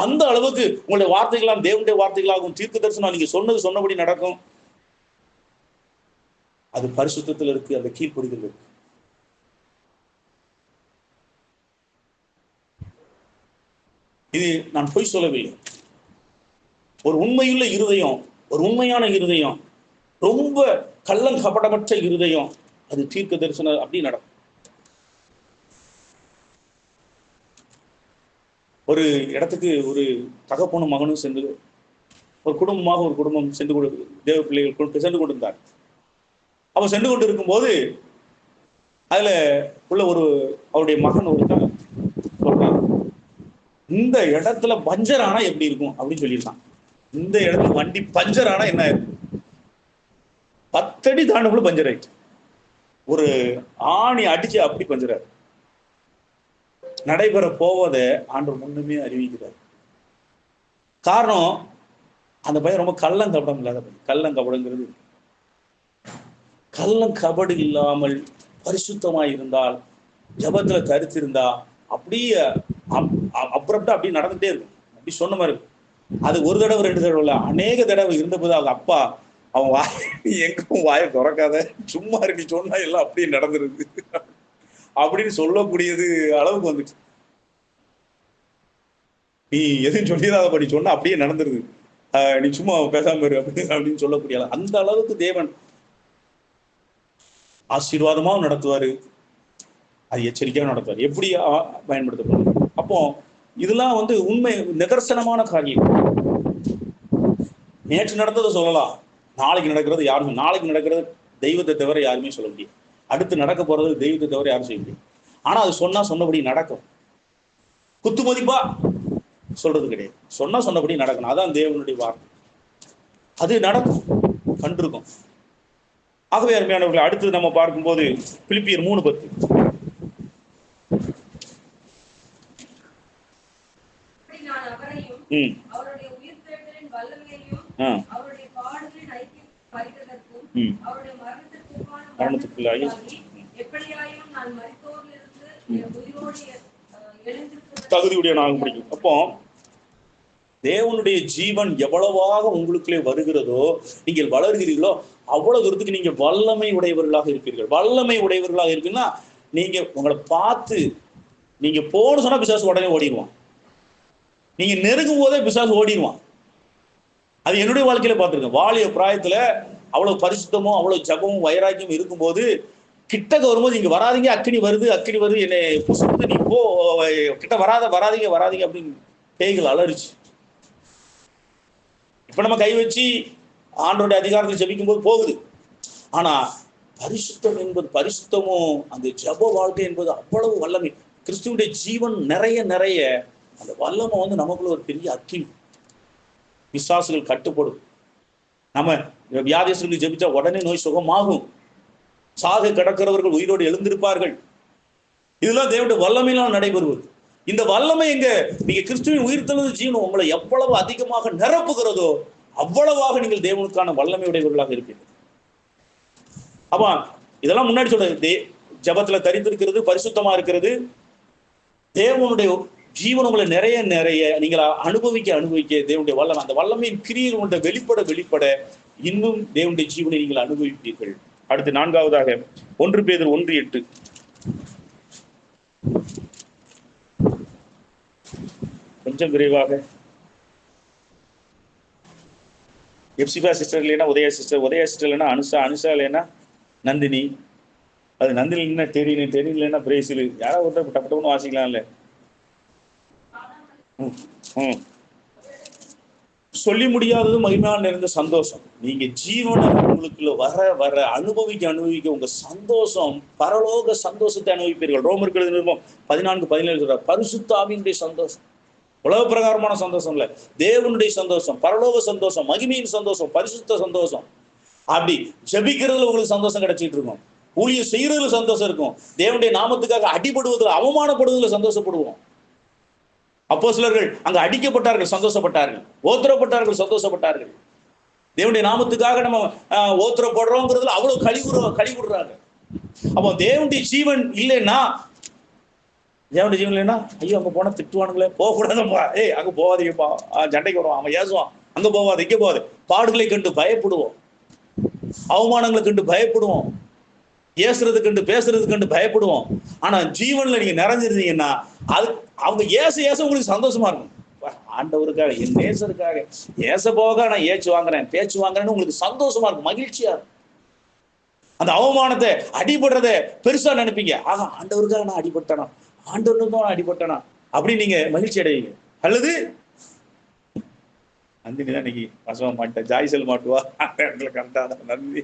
அந்த அளவுக்கு உங்களுடைய வார்த்தைகளாம் தேவனுடைய வார்த்தைகளாகும். தீர்க்க தரிசனம் நீங்க சொன்னபடி நடக்கும். அது பரிசுத்தத்தில் இருக்கு, அந்த கீழ்ப்படிதல் இருக்கு. இது நான் பொய் சொல்லவில்லை. ஒரு உண்மையுள்ள இருதயம், ஒரு உண்மையான இருதயம், ரொம்ப கள்ளம் கபடமற்ற இருதயம், அது தீர்க்க தரிசனம் அப்படி நடக்கும். ஒரு இடத்துக்கு ஒரு தகப்பனும் மகனும் சென்று ஒரு குடும்பம் சென்று தேவ பிள்ளைகள் சென்று கொண்டிருந்தார். அவன் சென்று கொண்டு இருக்கும்போது அதுல உள்ள அவருடைய மகன் ஒருத்தன் சொல்றான், இந்த இடத்துல பஞ்சர் ஆனா எப்படி இருக்கும் அப்படின்னு சொல்லியிருக்கான். இந்த இடத்துல வண்டி பஞ்சர் ஆனா என்ன இருக்கும்? 10 அடி தாண்டுக்குள்ள பஞ்சர் ஆயிடுச்சு. ஒரு ஆணி அடிச்சு அப்படி பஞ்சர் நடைபெற போவதை ஆண்டவர் முன்னுமே அறிவிக்கிறார். காரணம், அந்த பையன் ரொம்ப கள்ளங்கபடம் இல்லாத பையன். கள்ளங்கபடங்கிறது கள்ளங்கபடு இல்லாமல் பரிசுத்தமாய் இருந்தால், ஜபத்துல கருத்திருந்தா அப்படியே அப்புறம் அப்படி நடந்துட்டே இருக்கும். அப்படி சொன்ன மாதிரி இருக்கும். அது ஒரு தடவை 2 தடவை இல்லை, அநேக தடவை இருந்தபோது அவங்க அப்பா அவன் எங்கும் வாயை திறக்காத, சும்மா நீ சொன்னா எல்லாம் அப்படியே நடந்துருது அப்படின்னு சொல்லக்கூடியது அளவுக்கு வந்துச்சு. நீ எதுவும் சொல்லிடாத படி சொன்னா அப்படியே நடந்துருது, நீ சும்மா பேசாம இரு அப்படின்னு சொல்லக்கூடிய அந்த அளவுக்கு தேவன் ஆசீர்வாதமாவும் நடத்துவாரு, அது எச்சரிக்கையாக நடத்துவார். எப்படி பயன்படுத்தப்படும்? அப்போ இதெல்லாம் உண்மை நிதர்சனமான காரியம். நேற்று நடந்ததை சொல்லலாம், நாளைக்கு நடக்கிறது யாரும், நாளைக்கு நடக்கிறது தெய்வத்தை தவிர யாருமே சொல்ல முடியும். அடுத்து நடக்க போறது தெய்வத்தை தவிர யாரும் செய்ய முடியும். ஆனா அது சொன்னா சொன்னபடி நடக்கும். குத்து மதிப்பா சொல்றது கிடையாது, சொன்னா சொன்னபடி நடக்கணும். அதான் தேவனுடைய வார்த்தை, அது நடக்கும், கண்டிருக்கும். ஆகவே அருமையானவர்களை, அடுத்து நம்ம பார்க்கும்போது பிலிப்பியர் 3:10. தகுதியுடைய நாகம் பிடிக்கும். அப்போ தேவனுடைய ஜீவன் எவ்வளவாக உங்களுக்குள்ளே வருகிறதோ, நீங்கள் வளர்கிறீர்களோ, அவ்வளவு தூரத்துக்கு நீங்க வல்லமை உடையவர்களாக இருப்பீர்கள். வல்லமை உடையவர்களாக இருக்குன்னா, நீங்க உங்களை பார்த்து நீங்க போன்னு சொன்னா பிசாசு உடனே ஓடிடுவான். நீங்க நெருங்கும் போதே பிசாசு ஓடிடுவான். அது என்னுடைய வாழ்க்கையில பார்த்துருக்கேன். வாலிய பிராயத்துல அவ்வளவு பரிசுத்தமும் அவ்வளவு ஜபமும் வைராக்கியம் இருக்கும்போது, கிட்டக்க வரும்போது இங்க வராதிங்க, அக்கினி வருது அக்கினி வருது, என்னை புசுந்து, நீ போ, கிட்ட வராதிங்க வராதிங்க அப்படின்னு பேய்கள் அலறிச்சு. இப்ப நம்ம கை வச்சு ஆண்டோடைய அதிகாரத்தில் ஜபிக்கும் போது போகுது. ஆனா பரிசுத்தம் என்பது, பரிசுத்தமும் அந்த ஜப வாழ்க்கை என்பது அவ்வளவு வல்லமை. கிறிஸ்துவனுடைய ஜீவன் நிறைய நிறைய அந்த வல்லமை நமக்குள்ள ஒரு பெரிய அக்கினி. பிசாசுகள் கட்டுப்படும். நம்ம வியாதியஸ்தர்களுக்கு ஜெபிச்சா உடனே நோய் சுகமாகும். சாக கிடக்கிறவர்கள் உயிரோடு எழுந்திருப்பார்கள். இதெல்லாம் தேவனுடைய வல்லமையினால் நடைபெறுவது. இந்த வல்லமை எங்க? நீங்க கிறிஸ்துவின் உயிர்த்தெழுந்த ஜீவன் உங்களை எவ்வளவு அதிகமாக நிரப்புகிறதோ அவ்வளவாக நீங்கள் தேவனுக்கான வல்லமை உடையவர்களாக இருப்பீர்கள். அப்ப இதெல்லாம் முன்னாடி சொல்றது, ஜபத்துல தரித்திருக்கிறது, பரிசுத்தமா இருக்கிறது, தேவனுடைய ஜீவன் உங்களை நிறைய நிறைய நீங்கள் அனுபவிக்க தேவனுடைய வல்லமை, அந்த வல்லமையின் கிரியைகள் உங்களை வெளிப்பட இன்னும் தேவனுடைய ஜீவனை நீங்கள் அனுபவிப்பீர்கள். அடுத்து 4வதாக 1 பேதுரு 1:8. கொஞ்சம் விரைவாக. எப்சிபா சிஸ்டர் இல்லைன்னா உதயா சிஸ்டர், உதயா சிஸ்டர் இல்லைன்னா அனுஷா, அனுஷா இல்லைன்னா நந்தினி, அது நந்தினி இல்லைன்னா தெரியலன்னா பிரேசில், யாராவது ஒருத்தர் டப்பட்டவனு வாசிக்கலாம்ல. சொல்லி முடியாதது மகிமையால் நிறைந்த சந்தோஷம். நீங்க ஜீவனை உங்களுக்குள்ள வர வர அனுபவிக்க உங்க சந்தோஷம், பரலோக சந்தோஷத்தை அனுபவிப்பீர்கள். ரோமர்கள் 14:17 சொல்ற பரிசுத்த ஆவியினுடைய சந்தோஷம், உலக பிரகாரமான சந்தோஷம் இல்ல, தேவனுடைய சந்தோஷம், பரலோக சந்தோஷம், மகிமையின் சந்தோஷம், பரிசுத்த சந்தோஷம். அப்படி ஜபிக்கிறதுல உங்களுக்கு சந்தோஷம் கிடைச்சிட்டு இருக்கும், ஊழியம் செய்யறதுல சந்தோஷம் இருக்கும், தேவனுடைய நாமத்துக்காக அடிபடுவதில் அவமானப்படுவதில் சந்தோஷப்படுவோம். அப்போஸ்தலர்கள் அங்க அடிக்கப்பட்டார்கள், சந்தோஷப்பட்டார்கள், ஓத்திரப்பட்டார்கள், சந்தோஷப்பட்டார்கள். தேவனுடைய நாமத்துக்காக நம்ம ஓத்திரப்படுறோங்கிறதுல அவ்வளவு கழிவுடுறாங்க. அப்போ தேவனுடைய ஜீவன் இல்லைன்னா, தேவனுடைய ஜீவன் இல்லைன்னா, ஐயோ அங்க போனா திட்டுவானுங்களே, போகக்கூடாதுப்பா, அங்க போவாதீங்கப்பா, சண்டைக்கு வருவான், அவன் ஏசுவான், அங்க போவாது இங்க போவாது, பாடுகளை கண்டு பயப்படுவோம், அவமானங்களை கண்டு பயப்படுவோம், ஏசுறது கண்டு பேசுறது கண்டு பயப்படுவோம். ஆனா ஜீவன்ல நீங்க நிறைஞ்சிருந்தீங்கன்னா, அது அவங்க ஏச உங்களுக்கு சந்தோஷமா இருக்கும். ஆண்டவருக்காக, என் நேசருக்காக ஏச போக நான் ஏச்சு வாங்குறேன், பேச்சு வாங்குறேன்னு உங்களுக்கு சந்தோஷமா இருக்கும், மகிழ்ச்சியா இருக்கும். அந்த அவமானத்தை, அடிபடுறத பெருசா நினைப்பீங்க. ஆக ஆண்டவருக்காக நான் அடிபட்டனா, ஆண்டவருக்கும் நான் அடிபட்டனா அப்படின்னு நீங்க மகிழ்ச்சி அடைவீங்க. அல்லது நந்தினிதான் இன்னைக்கு வசமா மாட்டேன், ஜாய்சல் மாட்டுவா, அந்த இடத்துல கரெக்டா நந்தி.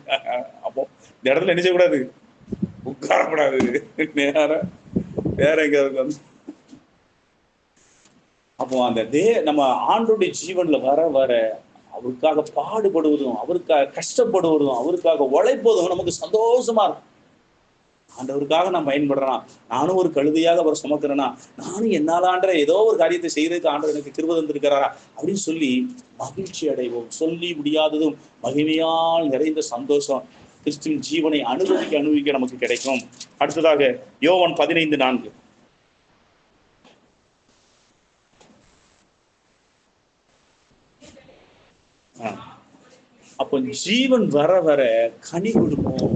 அப்போ இந்த இடத்துல என்ன செய்யக்கூடாது, உட்காரக்கூடாது, நேரம் வேற எங்கேயாவது அப்போ அந்த நம்ம ஆண்டோடைய ஜீவன்ல வர வர அவருக்காக பாடுபடுவதும், அவருக்காக கஷ்டப்படுவதும், அவருக்காக உழைப்பதும் நமக்கு சந்தோஷமா இருக்கும். ஆண்டவருக்காக நான் பயன்படுறேன், நானும் ஒரு கழுதையாக அவர் சுமக்கிறேன்னா, நானும் என்னாலான்ற ஏதோ ஒரு காரியத்தை செய்யறதுக்கு ஆண்டவர் எனக்கு கிருபை தந்திருக்கிறாரா அப்படின்னு சொல்லி மகிழ்ச்சி அடைவோம். சொல்லி முடியாததும் மகிமையால் நிறைந்த சந்தோஷம் கிறிஸ்துவின் ஜீவனை அனுபவிக்க நமக்கு கிடைக்கும். அடுத்ததாக யோவான் 15:4. அப்போ ஜீவன் வர வர கனி கொடுப்போம்.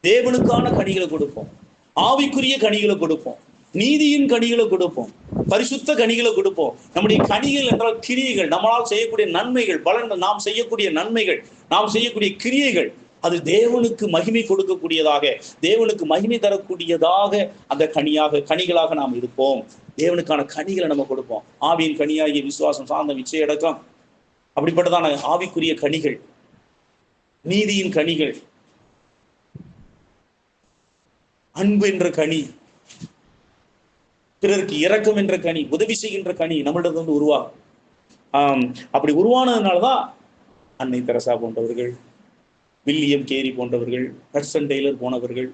தேவனுக்கான கனிகளை கொடுப்போம், ஆவிக்குரிய கனிகளை கொடுப்போம், நீதியின் கனிகளை கொடுப்போம், பரிசுத்த கனிகளை கொடுப்போம். நம்முடைய கனிகள் என்றால் கிரியைகள், நம்மளால் செய்யக்கூடிய நன்மைகள், பலன்கள், நாம் செய்யக்கூடிய நன்மைகள், நாம் செய்யக்கூடிய கிரியைகள், அது தேவனுக்கு மகிமை கொடுக்கக்கூடியதாக, தேவனுக்கு மகிமை தரக்கூடியதாக அந்த கனிகளாக நாம் இருப்போம். தேவனுக்கான கனிகளை நம்ம கொடுப்போம். ஆவியின் கனியாகிய விசுவாசம், சாந்தம், இச்சை அடக்கம், அப்படிப்பட்டதான ஆவிக்குரிய கனிகள், நீதியின் கனிகள், அன்பு என்ற கனி, பிறருக்கு இரக்கம் என்ற கனி, உதவி செய்கின்ற கனி நம்மளிடம் வந்து உருவாகும். அப்படி உருவானதுனாலதான் அன்னை தெரசா போன்றவர்கள், வில்லியம் கேரி போன்றவர்கள், ஹட்சன் டெய்லர் போனவர்கள்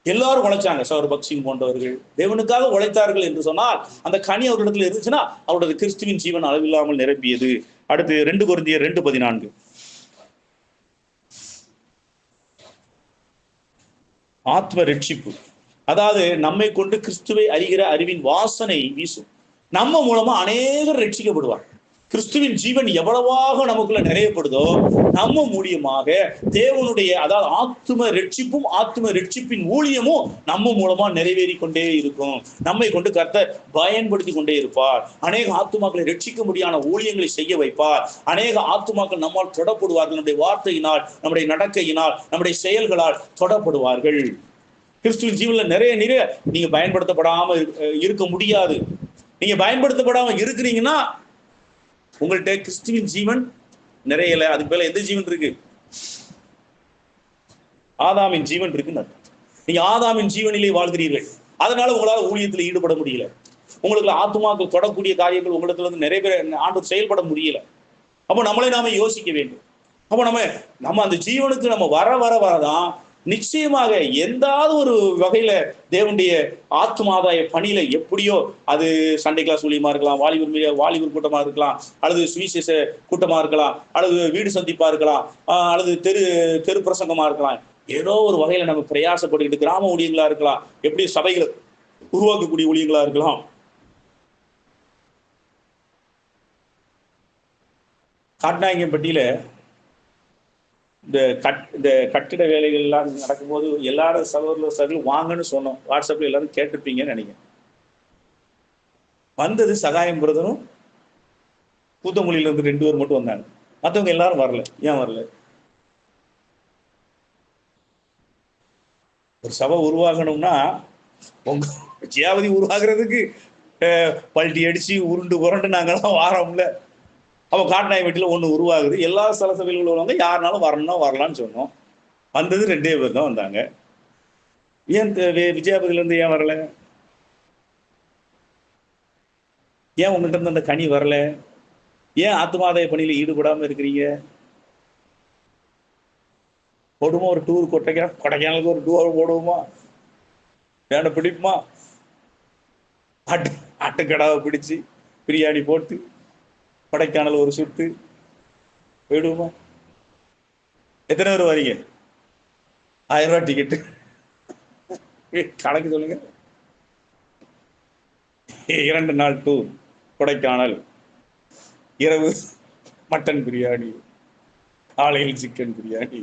எல்லாரும் உழைச்சாங்க. சவர் பக்சிங் போன்றவர்கள் தேவனுக்காக உழைத்தார்கள் என்று சொன்னால் அந்த கனி அவர்களிடத்துல இருந்துச்சுன்னா அவருடைய கிறிஸ்துவின் ஜீவன் அளவில்லாமல் நிரப்பியது. அடுத்து 2 கொரிந்தியர் 2:14. ஆத்ம ரட்சிப்பு, அதாவது நம்மை கொண்டு கிறிஸ்துவை அறிகிற அறிவின் வாசனை வீசும். நம்ம மூலமா அநேகர் ரட்சிக்கப்படுவார். கிறிஸ்துவின் ஜீவன் எவ்வளவாக நமக்குள்ள நிறையப்படுதோ நம்ம மூலியமாக தேவனுடைய, அதாவது ஆத்ம ரட்சிப்பும் ஆத்ம ரட்சிப்பின் ஊழியமும் நம்ம மூலமா நிறைவேறி கொண்டே இருக்கும். நம்மை கொண்டு கர்த்தர் பயன்படுத்தி கொண்டே இருப்பார். அநேக ஆத்துமாக்களை ரட்சிக்க முடியாத ஊழியங்களை செய்ய வைப்பார். அநேக ஆத்துமாக்கள் நம்மால் தொடப்படுவார்கள். நம்முடைய வார்த்தையினால், நம்முடைய நடக்கையினால், நம்முடைய செயல்களால் தொடப்படுவார்கள். கிறிஸ்துவின் ஜீவன்ல நிறைய நீங்க பயன்படுத்தப்படாம இருக்க முடியாது. நீங்க பயன்படுத்தப்படாம இருக்கிறீங்கன்னா உங்கள்கிட்ட கிறிஸ்துவின் ஜீவன் நிறையல. அதுக்கு மேல எந்த ஜீவன் இருக்கு? ஆதாமின் ஜீவன் இருக்குன்னு. நீங்க ஆதாமின் ஜீவனிலே வாழ்கிறீர்கள், அதனால உங்களால ஊழியத்தில் ஈடுபட முடியல. உங்களுக்கு ஆத்துமாக்கள் தொடக்கூடிய காரியங்கள் உங்களுக்கு வந்து நிறைய பேர் ஆண்டு செயல்பட முடியல. அப்போ நம்மளே நாம யோசிக்க வேண்டும். அப்போ நம்ம அந்த ஜீவனுக்கு நம்ம வர வரதான் நிச்சயமாக எந்தாவது ஒரு வகையில தேவனுடைய ஆத்மாதாய பணியில எப்படியோ, அது சண்டே கிளாஸ் ஊழியமா இருக்கலாம், வாலிபர் கூட்டமா இருக்கலாம், அல்லது சுவிசேஷ கூட்டமா இருக்கலாம், அல்லது வீடு சந்திப்பா இருக்கலாம், அல்லது தெரு பிரசங்கமா இருக்கலாம். ஏதோ ஒரு வகையில நம்ம பிரயாசப்பட்டுக்கிட்டு கிராம ஊழியங்களா இருக்கலாம், எப்படி சபைகளை உருவாக்கக்கூடிய ஊழியங்களா இருக்கலாம். காட்நாயக்கன்பட்டியில இந்த கட்டிட வேலைகள் எல்லாம் நடக்கும்போது எல்லாரும் சகோதரர்கள் வாங்கன்னு சொன்னோம். வாட்ஸ்அப்ல எல்லாரும் கேட்டிருப்பீங்கன்னு நினைக்கிறேன். வந்தது சகாயம் பிரதரும் கூத்தமொழியில இருந்து 2 பேர் மட்டும் வந்தாங்க. மற்றவங்க எல்லாரும் வரல. ஏன் வரல? ஒரு சபை உருவாகணும்னா உங்க ஜியாவதி உருவாக்குறதுக்கு பல்ட்டி அடிச்சு உருண்டு புரண்டு நாங்கெல்லாம் வாரோம்ல. அப்போ காட்நாயக்கன்பட்டியில 1 உருவாகுது. எல்லா ஸ்தல சபையில் உள்ளவங்க யாருனாலும் வரணும்னா வரலான்னு சொன்னோம். வந்தது 2 பேர் தான் வந்தாங்க. ஏன் விஜயாபதியில இருந்து ஏன் வரல? ஏன் உங்கள்கிட்ட இருந்து அந்த கனி வரல? ஏன் ஆத்மாதாய பணியில ஈடுபடாம இருக்கிறீங்க? போடுமா ஒரு டூர்? கொடைக்கானலுக்கு ஒரு டூர் போடுவோமா? வேண்ட பிடிப்புமா? ஆட்டுக்கடாவை பிடிச்சு பிரியாணி போட்டு கொடைக்கானல் ஒரு சுட்டு போயிடுவோமா? எத்தனை பேர் வரீங்க? 1000 ரூபாய் டிக்கெட்டு. கணக்கு சொல்லுங்க. 2 நாள் டூர் கொடைக்கானல். இரவு மட்டன் பிரியாணி, காலையில் சிக்கன் பிரியாணி.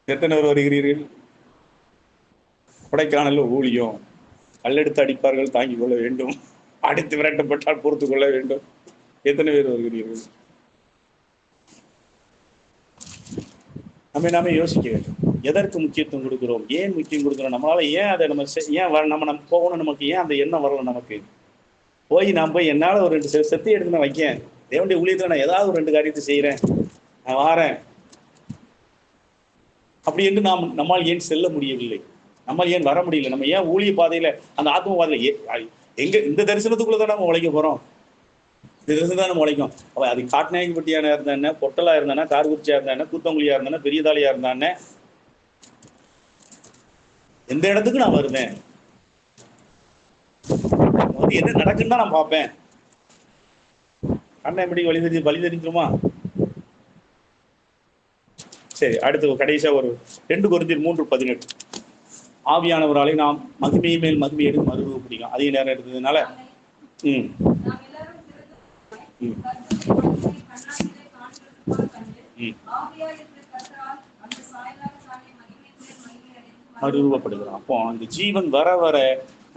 எத்தனை பேர் வருகிறீர்கள்? கொடைக்கானல் ஊழியம். கல்லெடுத்து அடிப்பார்கள், தாங்கிக் கொள்ள வேண்டும். அடித்து விரட்டப்பட்டால் பொறுத்து கொள்ள வேண்டும். எத்தனை பேர் வருகிறீர்கள்? நாம யோசிக்க வேண்டும். எதற்கு முக்கியத்துவம் கொடுக்கிறோம்? ஏன் முக்கியம் கொடுக்கிறோம்? நம்மளால ஏன் அதை நம்ம போகணும்? நமக்கு ஏன் அந்த எண்ணம் வரல? நமக்கு நான் போய் என்னால ஒரு 2 செத்தி எடுத்து நான் வைக்கேன், தேவனுடைய ஊழியத்துல நான் ஏதாவது ஒரு 2 காரியத்தை செய்யறேன், நான் வாரேன் அப்படி என்று நம்மால் ஏன் செல்ல முடியவில்லை? நம்மால் ஏன் வர முடியல? நம்ம ஏன் ஊழிய பாதையில, அந்த ஆத்ம பாதையில எங்க இந்த தரிசனத்துக்குள்ளதான் நம்ம உழைக்க போறோம். இந்த தரிசனம் தான் நம்ம உழைக்கும். அவ அது காட்டுநாயகப்பட்டியானா இருந்தா என்ன, பொட்டலா இருந்தானே, கார்குறிச்சியா இருந்தா என்ன, கூத்தங்குழியா இருந்தானே, பெரியதாலியா இருந்தானே, எந்த இடத்துக்கு நான் வருவேன். என்ன நடக்குன்னு தான் நான் பார்ப்பேன். அண்ணன் எப்படி வழி தெரிஞ்சிருமா? சரி, அடுத்து கடைசியா ஒரு 2 கொரிந்தியர் 3:18. ஆவியானவராலே நாம் மகிமை மேல் மகிமை எடுத்து மறுரூப பிடிக்கும். அதிக நேரம் எடுத்ததுனால ம் ம் ம் மறுரூபப்படுகிறோம். அப்போ அந்த ஜீவன் வர வர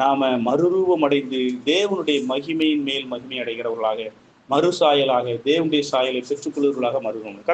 நாம மறுரூபம் அடைந்து தேவனுடைய மகிமையின் மேல் மகிமை அடைகிறவர்களாக, மறுசாயலாக, தேவனுடைய சாயலை பெற்றுக்கொள்வர்களாக மறுரூபம்.